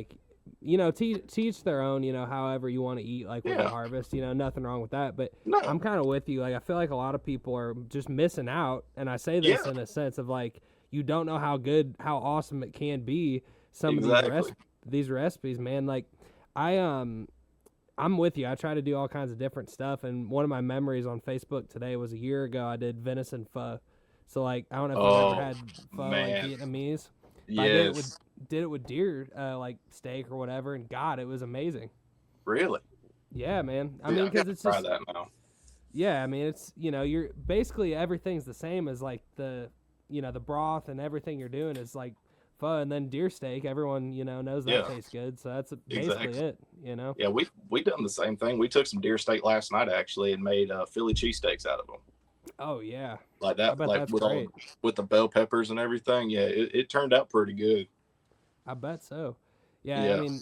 teach their own, however you want to eat, with the harvest, nothing wrong with that. But No. I'm kind of with you. I feel like a lot of people are just missing out. And I say this in a sense of you don't know how awesome it can be. Some Exactly. of these recipes, man. Like I'm with you. I try to do all kinds of different stuff, and one of my memories on Facebook today was a year ago. I did venison pho. So like, I don't know if you've ever had pho like Vietnamese. Yes. I did it with deer, like steak or whatever, and God, it was amazing. Really? Yeah, man. I Yeah, mean, I because gotta it's try just that now. yeah. I mean, it's you're basically everything's the same as like the the broth and everything you're doing is like pho, and then deer steak. Everyone knows that Yeah. tastes good, so that's basically Exactly. it. Yeah, we done the same thing. We took some deer steak last night actually and made Philly cheesesteaks out of them. Oh yeah, Like I that, bet like that's with great. with the bell peppers and everything. Yeah, it turned out pretty good. I bet so. Yeah, Yeah. I mean,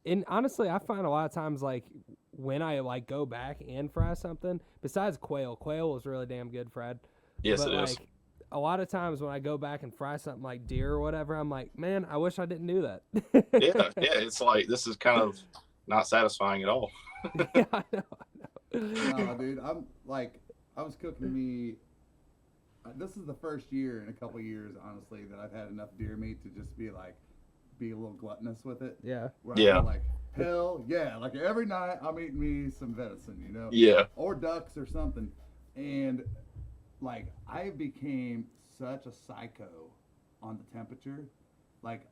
and honestly, I find a lot of times like when I like go back and fry something, besides quail is really damn good fried. Yes, But it is. like a lot of times when I go back and fry something like deer or whatever, I'm like, man, I wish I didn't do that. Yeah, it's like this is kind of not satisfying at all. Yeah, I know. No, dude, I was cooking me. This is the first year in a couple years, honestly, that I've had enough deer meat to just be a little gluttonous with it. Yeah. Where Yeah. I feel like, hell yeah, like every night I'm eating me some venison, Yeah. or ducks or something, and like I became such a psycho on the temperature, like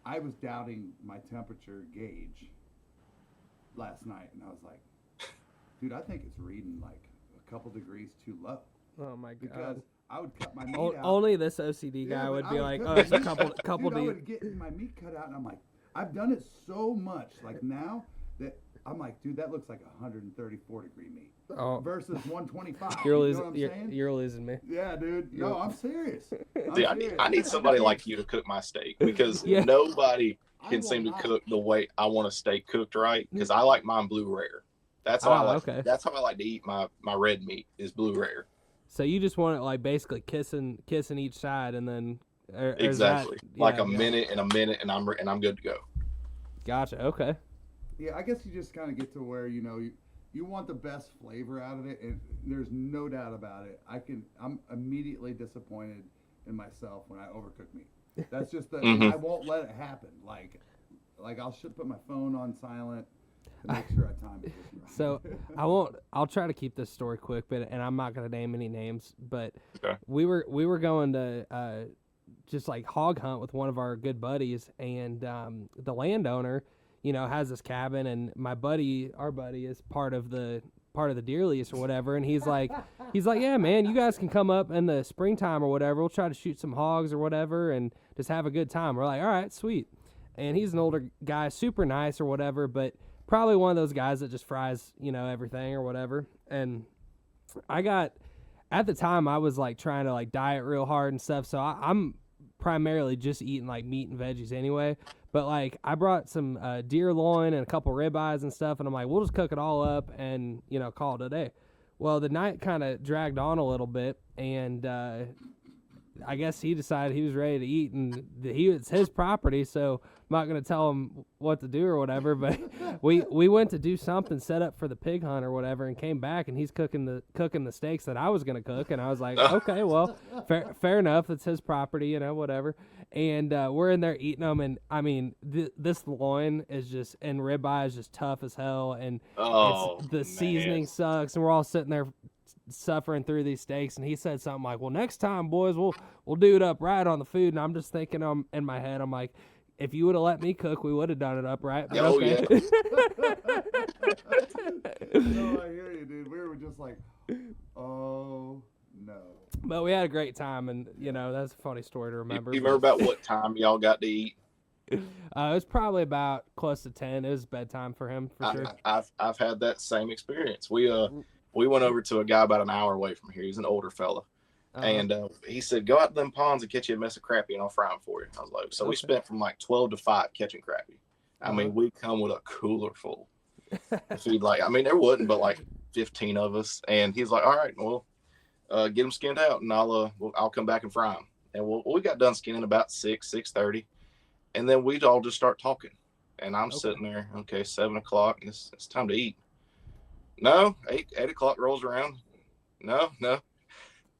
I was doubting my temperature gauge last night, and I was like, dude, I think it's reading like a couple degrees too low. Oh my Because god. I would cut my meat out. Only this OCD guy Yeah, would but be I like, cut oh, my it's a meat- couple Dude, I deep. would get my meat cut out, and I'm like, I've done it so much, like now that I'm like, dude, that looks like 134 degree meat Oh, versus 125. you're You know losing. what I'm saying? You're losing me. Yeah, dude. No, I'm serious. I'm See, serious. I need somebody like you to cook my steak because Yeah. nobody I can will seem to not- cook the way I want a steak cooked right. Because I like mine blue rare. That's how I like. Okay. That's how I like to eat my red meat is blue rare. So you just want it like basically kissing each side, and then or is Exactly. that- Like yeah, a yeah. minute and a minute, and I'm good to go. Gotcha. Okay. Yeah, I guess you just kind of get to where you want the best flavor out of it, and there's no doubt about it. I'm immediately disappointed in myself when I overcook meat. That's just Mhm. I won't let it happen. Like I'll put my phone on silent to make sure I time it just right. So I'll try to keep this story quick, and I'm not gonna name any names, but Okay. we were going to just like hog hunt with one of our good buddies, and the landowner, has this cabin, and our buddy is part of the deer lease or whatever, and he's like, yeah, man, you guys can come up in the springtime or whatever. We'll try to shoot some hogs or whatever, and just have a good time. We're like, all right, sweet. And he's an older guy, super nice or whatever, but probably one of those guys that just fries, everything or whatever. And at the time I was like trying to like diet real hard and stuff, so I'm primarily just eating like meat and veggies anyway. But like I brought some deer loin and a couple ribeyes and stuff, and I'm like, we'll just cook it all up and call it a day. Well, the night kind of dragged on a little bit, and I guess he decided he was ready to eat, and it's his property, so I'm not gonna tell him what to do or whatever. But we went to do something, set up for the pig hunt or whatever, and came back, and he's cooking the steaks that I was gonna cook, and I was like, okay, well, fair enough, it's his property, whatever. And we're in there eating them, and I mean, this loin is just and ribeye is just tough as hell, and the seasoning sucks, and we're all sitting there suffering through these steaks, and he said something like, well, next time, boys, we'll do it up right on the food. And I'm just thinking in my head, I'm like, if you would have let me cook, we would have done it up right. But Oh, okay. No, I hear you, dude. We were just like, oh no. But we had a great time, and that's a funny story to You remember. remember about what time y'all got to eat? It was probably about close to 10. It was bedtime for him for sure. I've had that same experience. We went over to a guy about an hour away from here. He's an older fella. And he said, go out to them ponds and catch you a mess of crappie, and I'll fry them for you. I was like, so we spent from like 12 to 5 catching crappie. I mean, we come with a cooler full. There wasn't but like 15 of us. And he's like, all right, well, get them skinned out, and I'll come back and fry them. And we got done skinning about 6:30. And then we'd all just start talking. And I'm sitting there, 7 o'clock, and it's time to eat. No, 8 o'clock rolls around. No.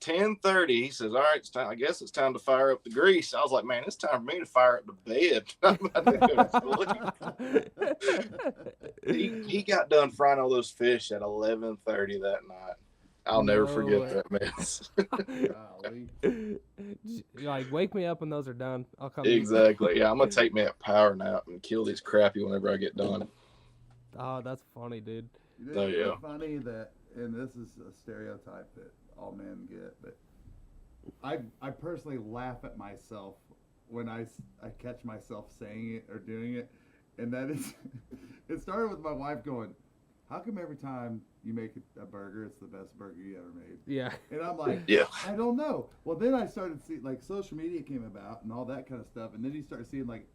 10:30, he says, all right, it's time. I guess it's time to fire up the grease. I was like, man, it's time for me to fire up the bed. I'm about to go to sleep. He got done frying all those fish at 11:30 that night. I'll never forget that mess. Like, wake me up when those are done. I'll come. Exactly. Yeah, I'm gonna take me a power nap and kill these crappie whenever I get done. Oh, that's funny, dude. Oh, yeah. It's funny that, and this is a stereotype that all men get, but I personally laugh at myself when I catch myself saying it or doing it, and that is, it started with my wife going, how come every time you make a burger, it's the best burger you ever made? Yeah. And I'm like, Yeah. I don't know. Well, then I started to see, like, social media came about and all that kind of stuff, and then you start seeing, like,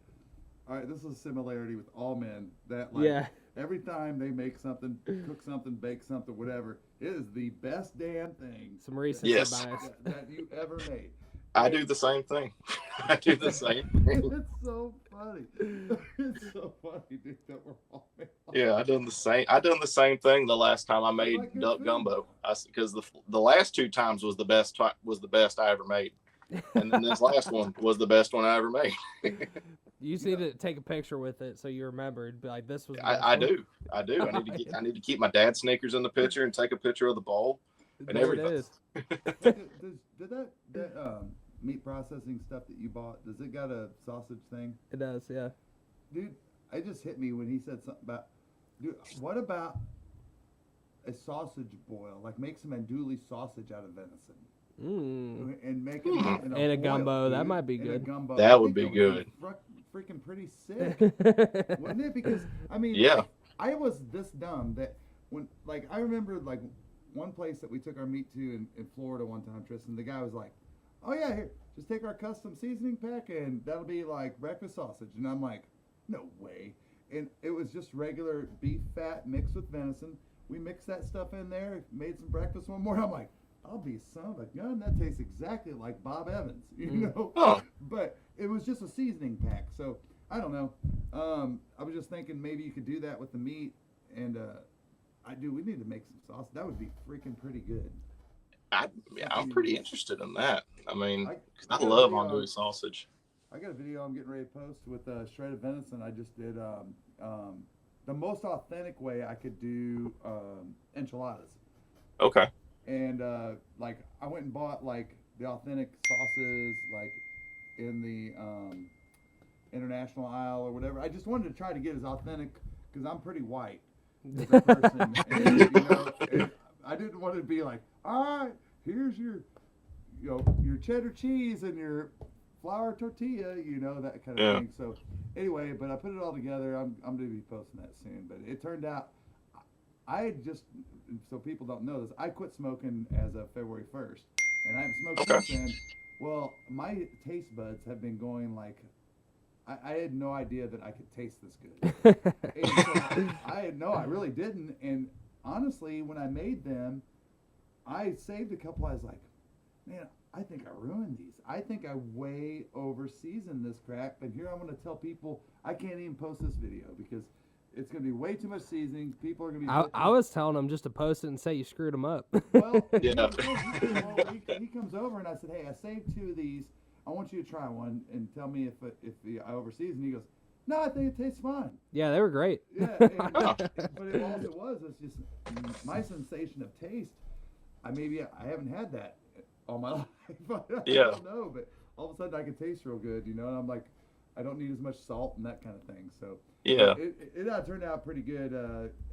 all right, this is a similarity with all men, that, like, every time they make something, cook something, bake something, whatever, it is the best damn thing. Some recency bias. That you ever made. I do the same thing. I do the same thing. It's so funny. It's so funny, dude, that we're all made. Yeah, I done the same thing the last time I made like duck food. gumbo. Because the last 2 times was the best I ever made, and then this last one was the best one I ever made. You just need to take a picture with it so you remember. It'd be like, this was. I do. I need to keep my dad's sneakers in the picture and take a picture of the bowl and There everything. it is. Did that meat processing stuff that you bought, does it got a sausage thing? It does, yeah. Dude, it just hit me when he said something about, dude, what about a sausage boil? Like, make some andouille sausage out of venison. And make it in And a boil, gumbo, dude. that might be And a good. gumbo. That I would think be good. Freaking pretty sick, wouldn't it? Because, I mean, Yeah. I was this dumb that when, like, I remember, like, one place that we took our meat to in Florida one time, Tristan, the guy was like, oh yeah, here, just take our custom seasoning pack and that'll be like breakfast sausage. And I'm like, no way. And it was just regular beef fat mixed with venison. We mixed that stuff in there, made some breakfast one morning. I'm like, I'll be son of a gun, that tastes exactly like Bob Evans, you know? Oh. But it was just a seasoning pack. So I don't know. I was just thinking maybe you could do that with the meat, and we need to make some sauce. That would be freaking pretty good. I'm pretty interested in that. I mean, I I love andouille sausage. I got a video I'm getting ready to post with shredded venison. I just did the most authentic way I could do enchiladas. Okay. And like, I went and bought like the authentic sauces, like in the international aisle or whatever. I just wanted to try to get as authentic because I'm pretty white as a person. And, you know, and I didn't want it to be like, all right, here's your cheddar cheese and your flour tortilla, you know, that kind of thing. So anyway, but I put it all together. I'm going to be posting that soon. But it turned out, so people don't know this, I quit smoking as of February 1st. And I haven't smoked since then. Well, my taste buds have been going like, I had no idea that I could taste this good. And so I really didn't. And honestly, when I made them, I saved a couple. I was like, man, I think I ruined these. I think I way over seasoned this crap. And here I'm going to tell people I can't even post this video because it's going to be way too much seasoning. People are going to be. I was telling them just to post it and say you screwed them up. Well, Yeah. he comes over and I said, hey, I saved 2 of these. I want you to try one and tell me if I overseason. He goes, no, I think it tastes fine. Yeah, they were great. Yeah, and, but all it was just my sensation of taste. I haven't had that all my life. I don't know, but all of a sudden I can taste real good, you know. And I'm like, I don't need as much salt and that kind of thing. So Yeah. it turned out pretty good.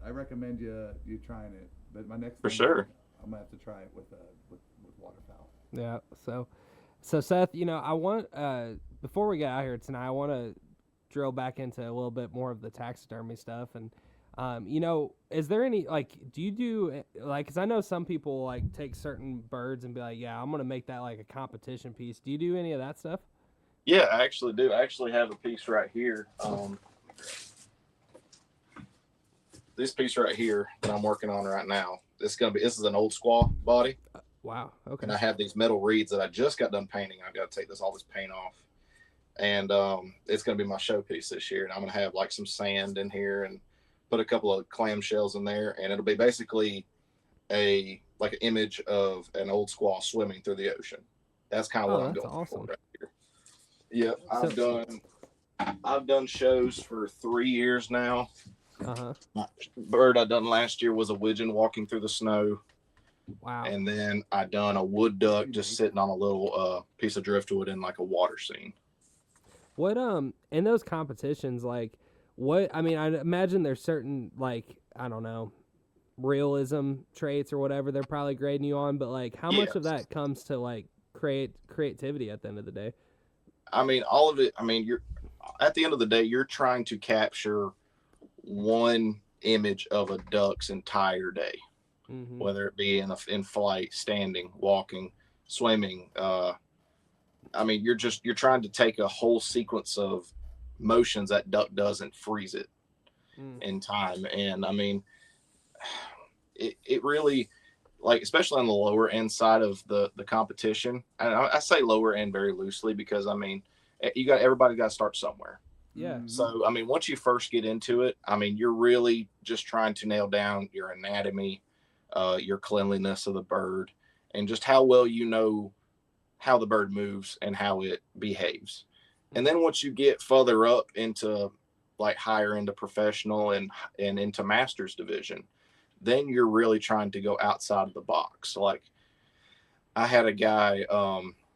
I recommend you trying it. But my next For thing, sure. I'm gonna have to try it with waterfowl. Yeah. So Seth, you know, I want before we get out here tonight, I want to drill back into a little bit more of the taxidermy stuff. And you know, is there any, like, do you do, like, because I know some people like take certain birds and be like, yeah, I'm gonna make that like a competition piece. Do you do any of that stuff? Yeah, I actually do. I actually have a piece right here. This piece right here that I'm working on right now. This is an old squaw body. Wow. Okay. And I have these metal reeds that I just got done painting. I've got to take all this paint off. And it's going to be my showpiece this year. And I'm going to have like some sand in here and put a couple of clamshells in there. And it'll be basically like an image of an old squaw swimming through the ocean. That's kind of what I'm that's going awesome. for right here. Yeah, I've done shows for 3 years now. Bird I done last year was a widgeon walking through the snow. Wow. And then I done a wood duck just sitting on a little piece of driftwood in like a water scene. What in those competitions, like what I mean, I imagine there's certain, like, I don't know, realism traits or whatever they're probably grading you on, but like how much of that comes to like creativity at the end of the day? I mean, all of it. I mean, you're at the end of the day, you're trying to capture one image of a duck's entire day, whether it be in flight, standing, walking, swimming. I mean, you're trying to take a whole sequence of motions that duck does and freeze it in time. And I mean, it really, like, especially on the lower end side of the competition, and I say lower end very loosely because I mean, everybody got to start somewhere. Yeah. So I mean, once you first get into it, I mean, you're really just trying to nail down your anatomy, your cleanliness of the bird, and just how well you know how the bird moves and how it behaves. And then once you get further up into like higher into professional and into master's division, then you're really trying to go outside of the box. Like I had a guy,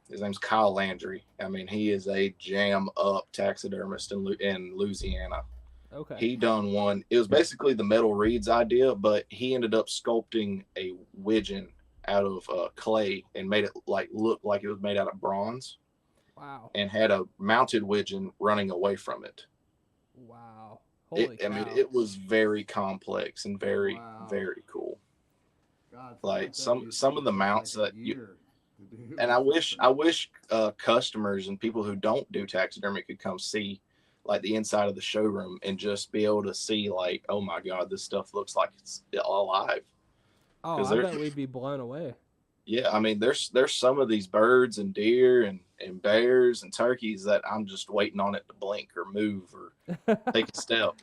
his name's Kyle Landry. I mean, he is a jam up taxidermist in Louisiana. Okay. He done one. It was basically the metal reeds idea, but he ended up sculpting a widgeon out of clay and made it look like it was made out of bronze. Wow. And had a mounted widgeon running away from it. Wow. Holy cow. I mean, it was very complex and very, very cool. God, like some of the mounts that and I wish customers and people who don't do taxidermy could come see like the inside of the showroom and just be able to see like, oh my God, this stuff looks like it's alive. Oh, I bet we'd be blown away. Yeah, I mean, there's some of these birds and deer and bears and turkeys that I'm just waiting on it to blink or move or take a step.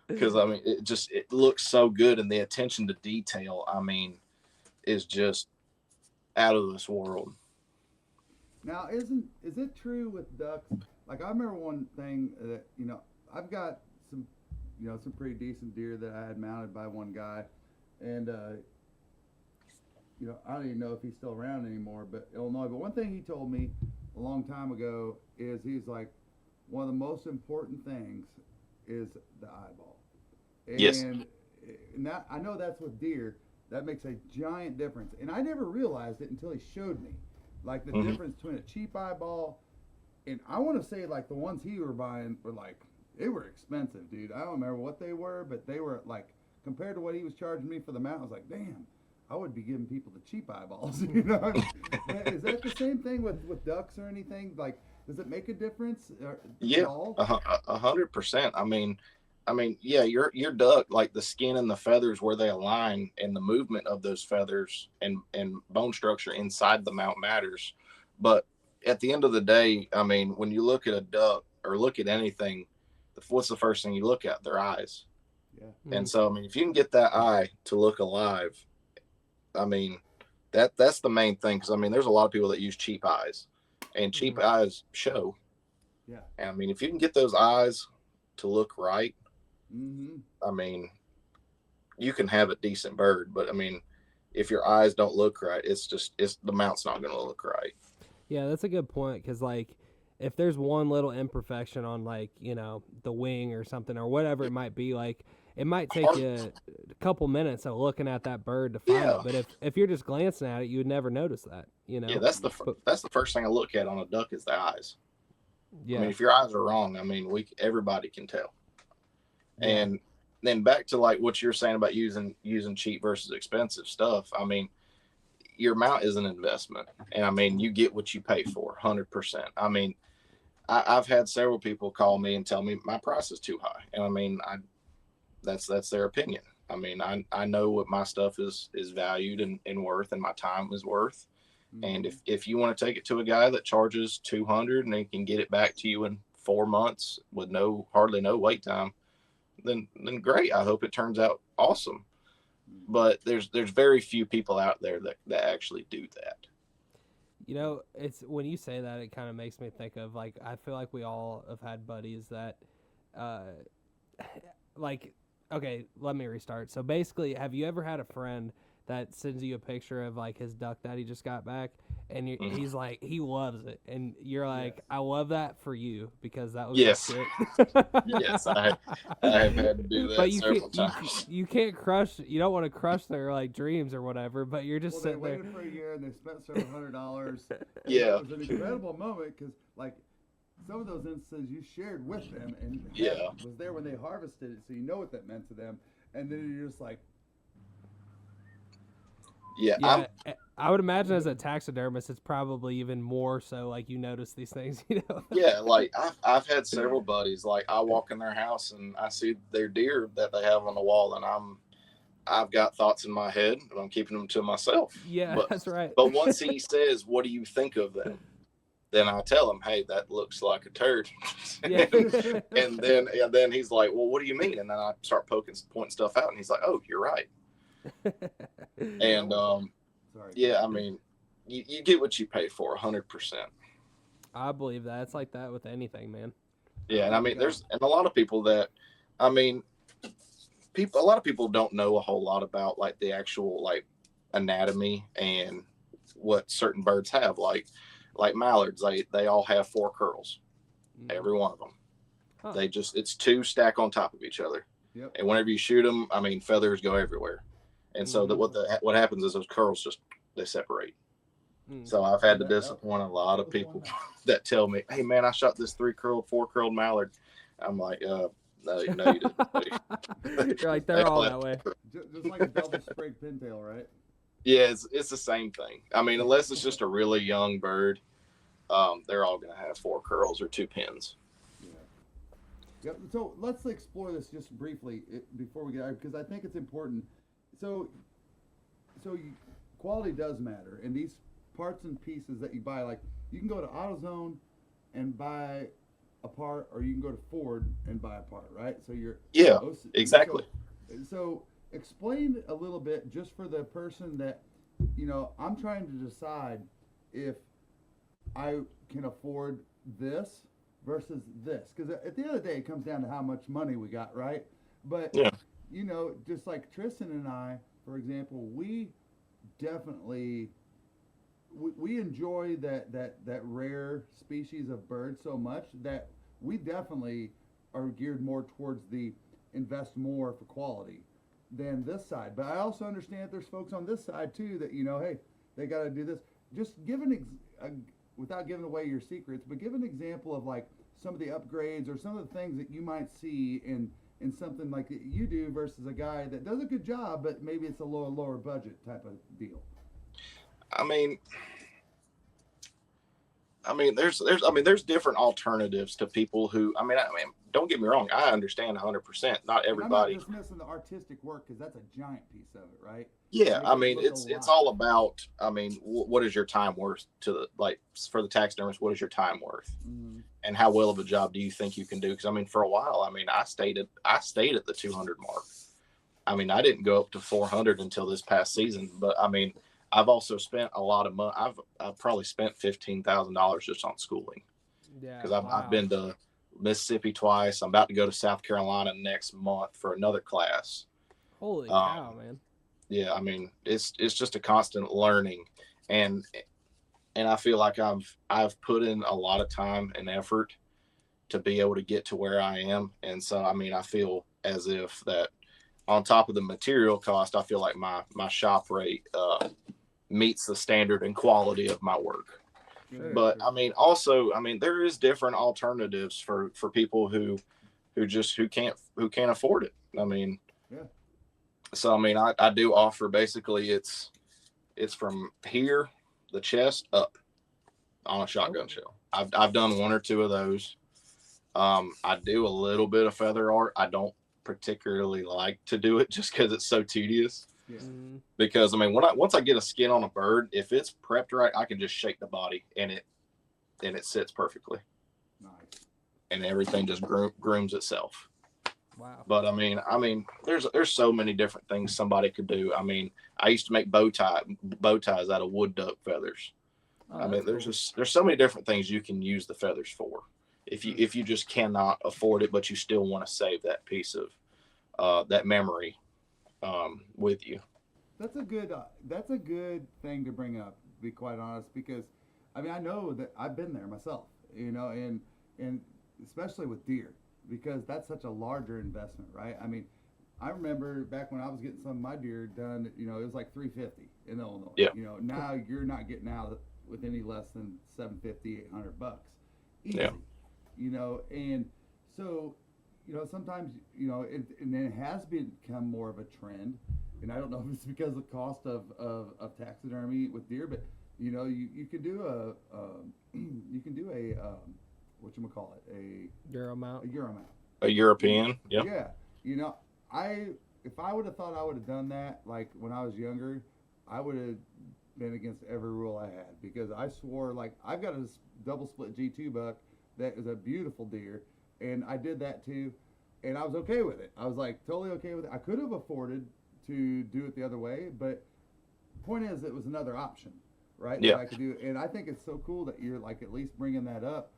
Because, I mean, it looks so good, and the attention to detail, I mean, is just out of this world. Now, is it true with ducks? Like, I remember one thing that, I've got some pretty decent deer that I had mounted by one guy, and I don't even know if he's still around anymore, but Illinois. But one thing he told me a long time ago is he's like, one of the most important things is the eyeball. And, yes. And that, I know that's with deer. That makes a giant difference. And I never realized it until he showed me, like the difference between a cheap eyeball and I want to say like the ones he were buying were like, they were expensive, dude. I don't remember what they were, but they were like, compared to what he was charging me for the mount, I was like, damn. I would be giving people the cheap eyeballs, Is that the same thing with ducks or anything? Like, does it make a difference? Yeah, 100%. I mean, yeah, your duck, like the skin and the feathers where they align and the movement of those feathers and bone structure inside the mount matters. But at the end of the day, I mean, when you look at a duck or look at anything, what's the first thing you look at? Their eyes. Yeah. And so, I mean, if you can get that eye to look alive, I mean, that's the main thing. Because I mean, there's a lot of people that use cheap eyes, and cheap eyes show. Yeah. And I mean, if you can get those eyes to look right, I mean, you can have a decent bird. But I mean, if your eyes don't look right, it's the mount's not going to look right. Yeah, that's a good point. Because like, if there's one little imperfection on like the wing or something or whatever it might be, like. It might take you a couple minutes of looking at that bird to find it, but if you're just glancing at it, you would never notice that. Yeah, that's the first thing I look at on a duck is the eyes. Yeah, I mean, if your eyes are wrong, I mean, everybody can tell. Yeah. And then back to like what you're saying about using cheap versus expensive stuff. I mean, your mount is an investment, and I mean, you get what you pay for, 100%. I mean, I've had several people call me and tell me my price is too high, and I mean, that's their opinion. I mean, I know what my stuff is valued and worth, and my time is worth. And if you want to take it to a guy that charges $200 and he can get it back to you in 4 months with hardly no wait time, then great. I hope it turns out awesome. but there's very few people out there that actually do that. You know, it's when you say that, it kind of makes me think of like, I feel like we all have had buddies that, like, okay, let me restart. So basically, have you ever had a friend that sends you a picture of like his duck that he just got back, and he's like, he loves it, and you're like, I love that for you because that was shit. Yes, I have had to do that but several times. You can't crush. You don't want to crush their like dreams or whatever. But you're just sitting there. They waited for a year and they spent several $100s. Yeah, it was an incredible moment because like some of those instances you shared with them and was there when they harvested it, so you know what that meant to them, and then you're just like. Yeah, I would imagine as a taxidermist, it's probably even more so. Like you notice these things, you know. Yeah, like I've had several buddies. Like I walk in their house and I see their deer that they have on the wall, and I've got thoughts in my head, and I'm keeping them to myself. Yeah, that's right. But once he says, "What do you think of them?" then I tell him, "Hey, that looks like a turd." Yeah. and then he's like, "Well, what do you mean?" And then I start pointing stuff out, and he's like, "Oh, you're right." And yeah, I mean, you get what you pay for, 100%. I believe that. It's like that with anything, man. Yeah, and I mean, there's a lot of people that, I mean, a lot of people don't know a whole lot about like the actual like anatomy and what certain birds have, like mallards. They all have 4 curls, every one of them. Huh. It's 2 stack on top of each other. Yep. And whenever you shoot them, I mean, feathers go everywhere. And so what happens is those curls they separate. So I've had to disappoint a lot of people that tell me, "Hey man, I shot this 4-curled mallard." I'm like, no, you didn't. You're like, they're all that way. Just like a double sprig pintail, right? Yeah, it's the same thing. I mean, unless it's just a really young bird, they're all gonna have 4 curls or 2 pins. Yeah. So let's explore this just briefly before we get, because I think it's important. So quality does matter, and these parts and pieces that you buy, like you can go to AutoZone and buy a part, or you can go to Ford and buy a part, right? So exactly. So explain a little bit just for the person that, I'm trying to decide if I can afford this versus this, because at the end of the day, it comes down to how much money we got, right? But just like Tristan and I, for example, we definitely we enjoy that rare species of bird so much that we definitely are geared more towards the invest more for quality than this side. But I also understand there's folks on this side too that hey, they got to do this. Just give without giving away your secrets, but give an example of like some of the upgrades or some of the things that you might see in something like that you do versus a guy that does a good job, but maybe it's a lower budget type of deal. I mean, there's different alternatives to people who, I mean, don't get me wrong. I understand 100%. Not everybody. I'm not dismissing the artistic work because that's a giant piece of it, right? Yeah, I mean, it's all about. I mean, what is your time worth for the taxidermist? What is your time worth, and how well of a job do you think you can do? Because I mean, for a while, I mean, I stayed at the 200 mark. I mean, I didn't go up to 400 until this past season. But I mean, I've also spent a lot of money. I've probably spent $15,000 just on schooling. Yeah, because I've been to Mississippi twice. I'm about to go to South Carolina next month for another class. Holy cow, man. Yeah, I mean, it's just a constant learning, and I feel like I've put in a lot of time and effort to be able to get to where I am. And so, I mean, I feel as if that on top of the material cost, I feel like my shop rate meets the standard and quality of my work. Sure. But I mean, also, I mean, there is different alternatives for people who can't afford it. I mean, yeah. So I mean, I do offer basically it's from here, the chest up on a shotgun shell. I've done 1 or 2 of those. I do a little bit of feather art. I don't particularly like to do it just because it's so tedious. Yeah. Because I mean, once I get a skin on a bird, if it's prepped right, I can just shake the body and it sits perfectly. Nice. And everything just grooms itself. Wow. But I mean, there's so many different things somebody could do. I mean, I used to make bow ties out of wood duck feathers. Oh, I that's mean, cool. there's so many different things you can use the feathers for. If you just cannot afford it, but you still want to save that piece of that memory with you. That's a good thing to bring up. To be quite honest, because I mean I know that I've been there myself, and especially with deer, because that's such a larger investment, right? I mean, I remember back when I was getting some of my deer done, it was like $350 in Illinois. Yeah. Now you're not getting out with any less than $750, $800, easy. Yeah. And so sometimes and then it has become more of a trend, and I don't know if it's because of the cost of taxidermy with deer, but you can do a whatchamacallit, Euro mount. a Euro mount. A European, yeah. Yeah. If I would have thought I would have done that like when I was younger, I would have been against every rule I had, because I swore, like, I've got a double split G2 buck that is a beautiful deer, and I did that too, and I was okay with it. I was like totally okay with it. I could have afforded to do it the other way, but point is, it was another option, right? Yeah. That I could do, and I think it's so cool that you're like at least bringing that up.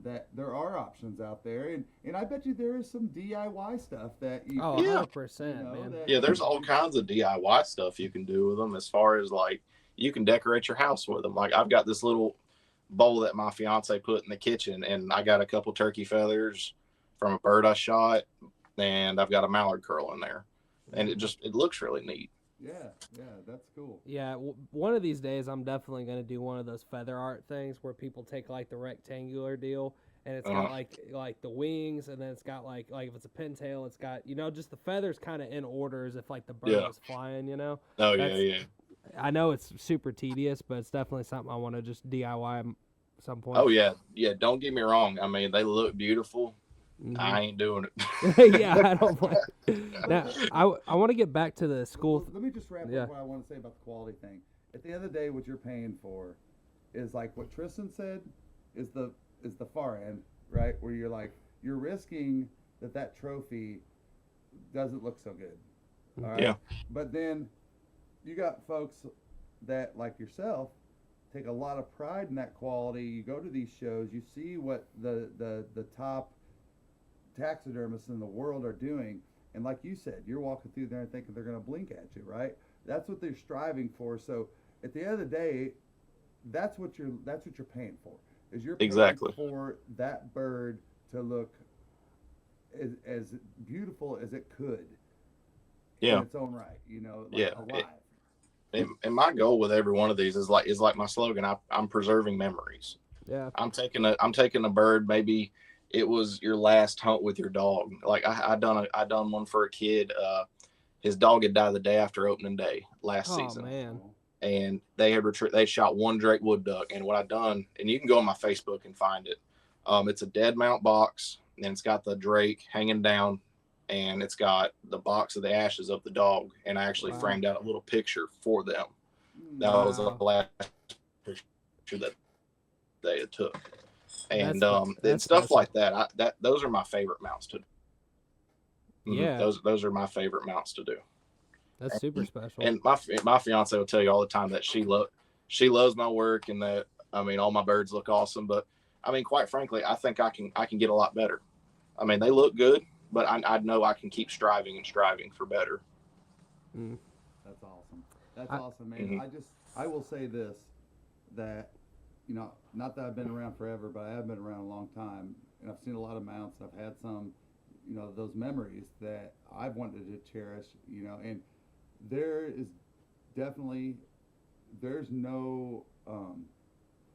That there are options out there, and I bet you there is some DIY stuff that you. Oh, Yeah. 100%, man. Yeah, there's all kinds of DIY stuff you can do with them, as far as like you can decorate your house with them. Like I've got this little bowl that my fiance put in the kitchen, and I got a couple turkey feathers from a bird I shot, and I've got a mallard curl in there, and it looks really neat. Yeah, that's cool. Yeah, one of these days I'm definitely going to do one of those feather art things where people take like the rectangular deal, and it's got like the wings, and then it's got like if it's a pintail, it's got just the feathers kind of in order as if like the bird was flying. Oh, yeah. I know it's super tedious, but it's definitely something I want to just DIY at some point. Oh yeah. Don't get me wrong. I mean, they look beautiful. Mhm. I ain't doing it. Yeah, I don't blame. Now, I want to get back to the school. Let me just wrap up what I want to say about the quality thing. At the end of the day, what you're paying for is like what Tristan said is the far end, right? Where you're risking that trophy doesn't look so good. All right. Yeah. But then you got folks that, like yourself, take a lot of pride in that quality. You go to these shows, you see what the top taxidermists in the world are doing, and like you said, you're walking through there and thinking they're going to blink at you, right? That's what they're striving for. So at the end of the day, that's what you're paying for, is you're paying Exactly. for that bird to look as beautiful as it could in its own right, alive. And my goal with every one of these is like my slogan. I'm preserving memories. Yeah. I'm taking a bird. Maybe it was your last hunt with your dog. Like I done one for a kid. His dog had died the day after opening day last season. Oh man. And they shot one Drake wood duck. And what I done, and you can go on my Facebook and find it. It's a dead mount box, and it's got the Drake hanging down, and it's got the box of the ashes of the dog. And I actually framed out a little picture for them. That was the last picture that they had took. And and stuff special. like that. Those are my favorite mounts to do. Yeah. Those are my favorite mounts to do. That's super special. And my fiance will tell you all the time that she loves my work, and that all my birds look awesome. But quite frankly, I think I can get a lot better. They look good, but I know I can keep striving for better. That's awesome. That's awesome, man. I will say this, that not that I've been around forever, but I have been around a long time, and I've seen a lot of mounts. I've had some, those memories that I've wanted to cherish, and there's no,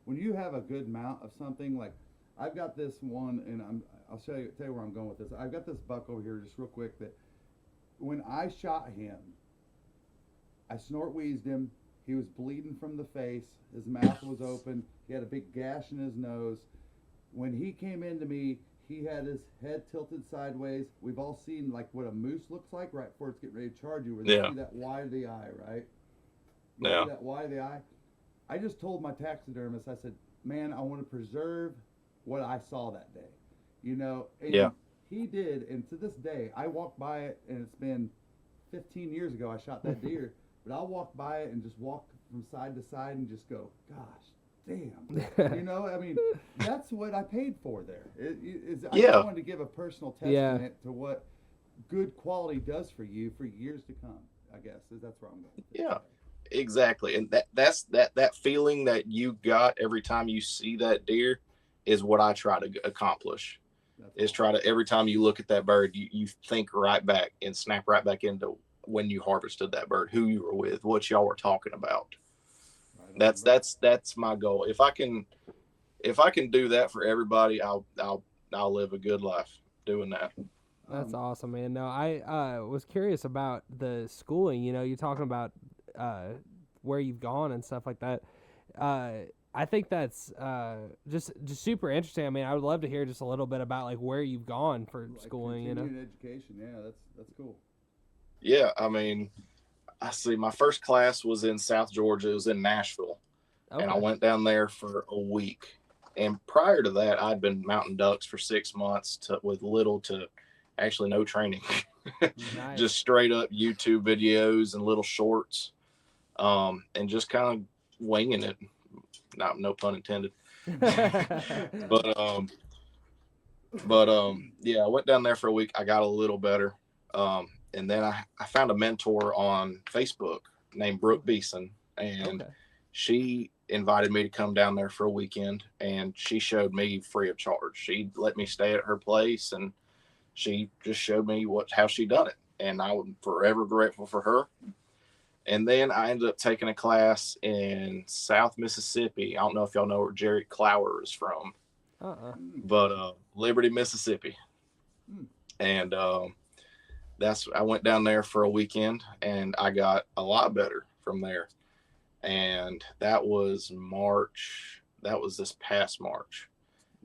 when you have a good mount of something, like I've got this one, and I'll tell you where I'm going with this. I've got this buck over here, just real quick, that when I shot him, I snort wheezed him. He was bleeding from the face. His mouth was open. He had a big gash in his nose. When he came into me, he had his head tilted sideways. We've all seen like what a moose looks like right before it's getting ready to charge you, where you see that wide of the eye, right? You see that wide of the eye? I just told my taxidermist, I said, man, I want to preserve what I saw that day. And he did, and to this day, I walk by it, and it's been 15 years ago I shot that deer, but I'll walk by it and just walk from side to side and just go, gosh, damn. You know, I mean, that's what I paid for there. I just wanted to give a personal testament to what good quality does for you for years to come, I guess. That's where I'm going. Yeah, exactly. And that's that feeling that you got every time you see that deer is what I try to accomplish. Try to, every time you look at that bird, you think right back and snap right back into when you harvested that bird, who you were with, what y'all were talking about. That's my goal. If I can do that for everybody, I'll live a good life doing that. That's awesome, man. No, I was curious about the schooling. You know, you're talking about where you've gone and stuff like that. I think that's just super interesting. I mean, I would love to hear just a little bit about like where you've gone for schooling. You know, education. Yeah, that's cool. Yeah, I mean, I see. My first class was in South Georgia. It was in Nashville, and I went down there for a week. And prior to that, I'd been mounting ducks for 6 months with little to actually no training, Nice. Just straight up YouTube videos and little shorts, and just kind of winging it. No pun intended. but yeah, I went down there for a week. I got a little better. And then I found a mentor on Facebook named Brooke Beeson, and she invited me to come down there for a weekend, and she showed me free of charge. She let me stay at her place, and she just showed me how she done it. And I'm forever grateful for her. And then I ended up taking a class in South Mississippi. I don't know if y'all know where Jerry Clower is from, but Liberty, Mississippi. And I went down there for a weekend, and I got a lot better from there. And that was March. That was this past March.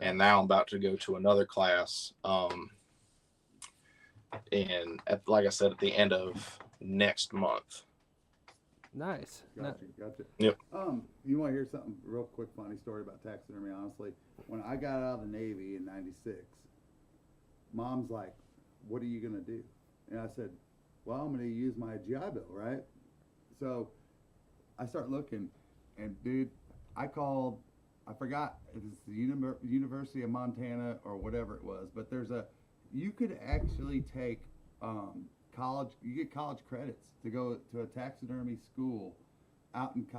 And now I'm about to go to another class. Like I said, at the end of next month. Nice. Gotcha. Yep. You want to hear something real quick, funny story about taxidermy? Honestly, when I got out of the Navy in '96, Mom's like, "What are you gonna do?" And I said, "Well, I'm gonna use my GI Bill, right?" So I start looking, and dude, I forgot if it's the University of Montana or whatever it was, but you could actually take you get college credits to go to a taxidermy school out in it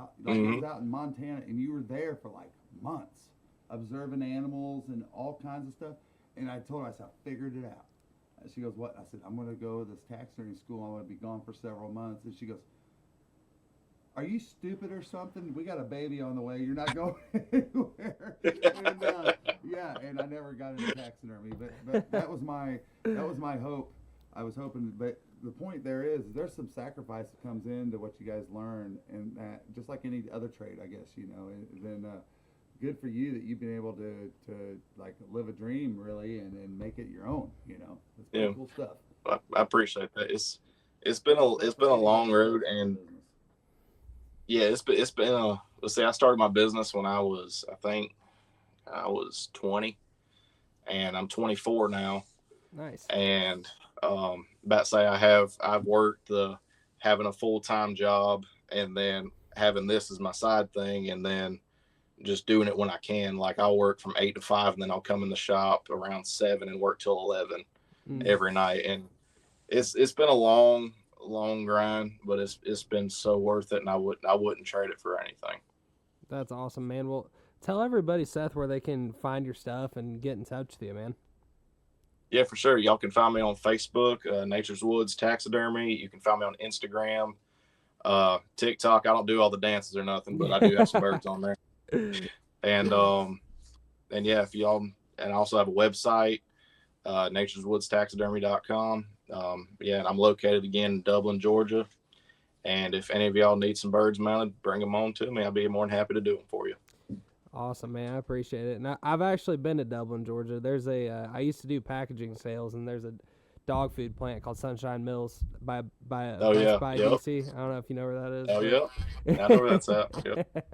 was out in Montana, and you were there for like months observing animals and all kinds of stuff. And I told her, I said, I figured it out. She goes, what? I said, I'm going to go to this taxidermy school. I'm going to be gone for several months. And she goes, are you stupid or something? We got a baby on the way. You're not going anywhere. And I never got into taxidermy, but that was my hope. I was hoping, but the point there is there's some sacrifice that comes into what you guys learn, and that just like any other trade, I guess, you know. And then good for you that you've been able to like live a dream really and make it your own. You know, it's pretty cool stuff. I appreciate that. It's been a long road, and it's been let's say I started my business when I was 20, and I'm 24 now. Nice. And about to say I've worked having a full-time job, and then having this as my side thing, and then just doing it when I can. Like I'll work from 8 to 5, and then I'll come in the shop around 7 and work till 11 every night. And it's been a long grind, but it's been so worth it, and I wouldn't trade it for anything. That's awesome, man. Well, tell everybody, Seth, where they can find your stuff and get in touch with you, man. Yeah, for sure. Y'all can find me on Facebook, Nature's Woods Taxidermy. You can find me on Instagram, TikTok. I don't do all the dances or nothing, but I do have some birds on there. And yeah, if y'all, and I also have a website, natureswoodstaxidermy.com. And I'm located again in Dublin, Georgia. And if any of y'all need some birds mounted, bring them on to me. I'll be more than happy to do them for you. Awesome, man. I appreciate it. And I've actually been to Dublin, Georgia. There's I used to do packaging sales, and there's a dog food plant called Sunshine Mills by DC. I don't know if you know where that is. Oh, yeah. I know where that's at. Yep.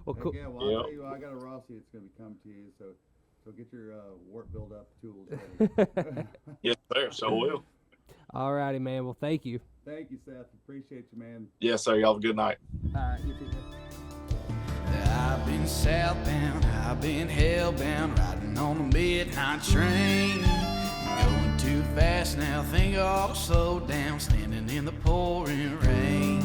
Well, cool. Yeah, well, I'll tell you what, I got a Rossi that's going to come to you. So So get your warp build-up tools ready. Yes, sir. So will. All righty, man. Well, thank you. Thank you, Seth. Appreciate you, man. Yes, sir. Y'all have a good night. All right, you too, man. I've been southbound, I've been hellbound, riding on the midnight train. Going too fast now, think I ought to slow down, standing in the pouring rain.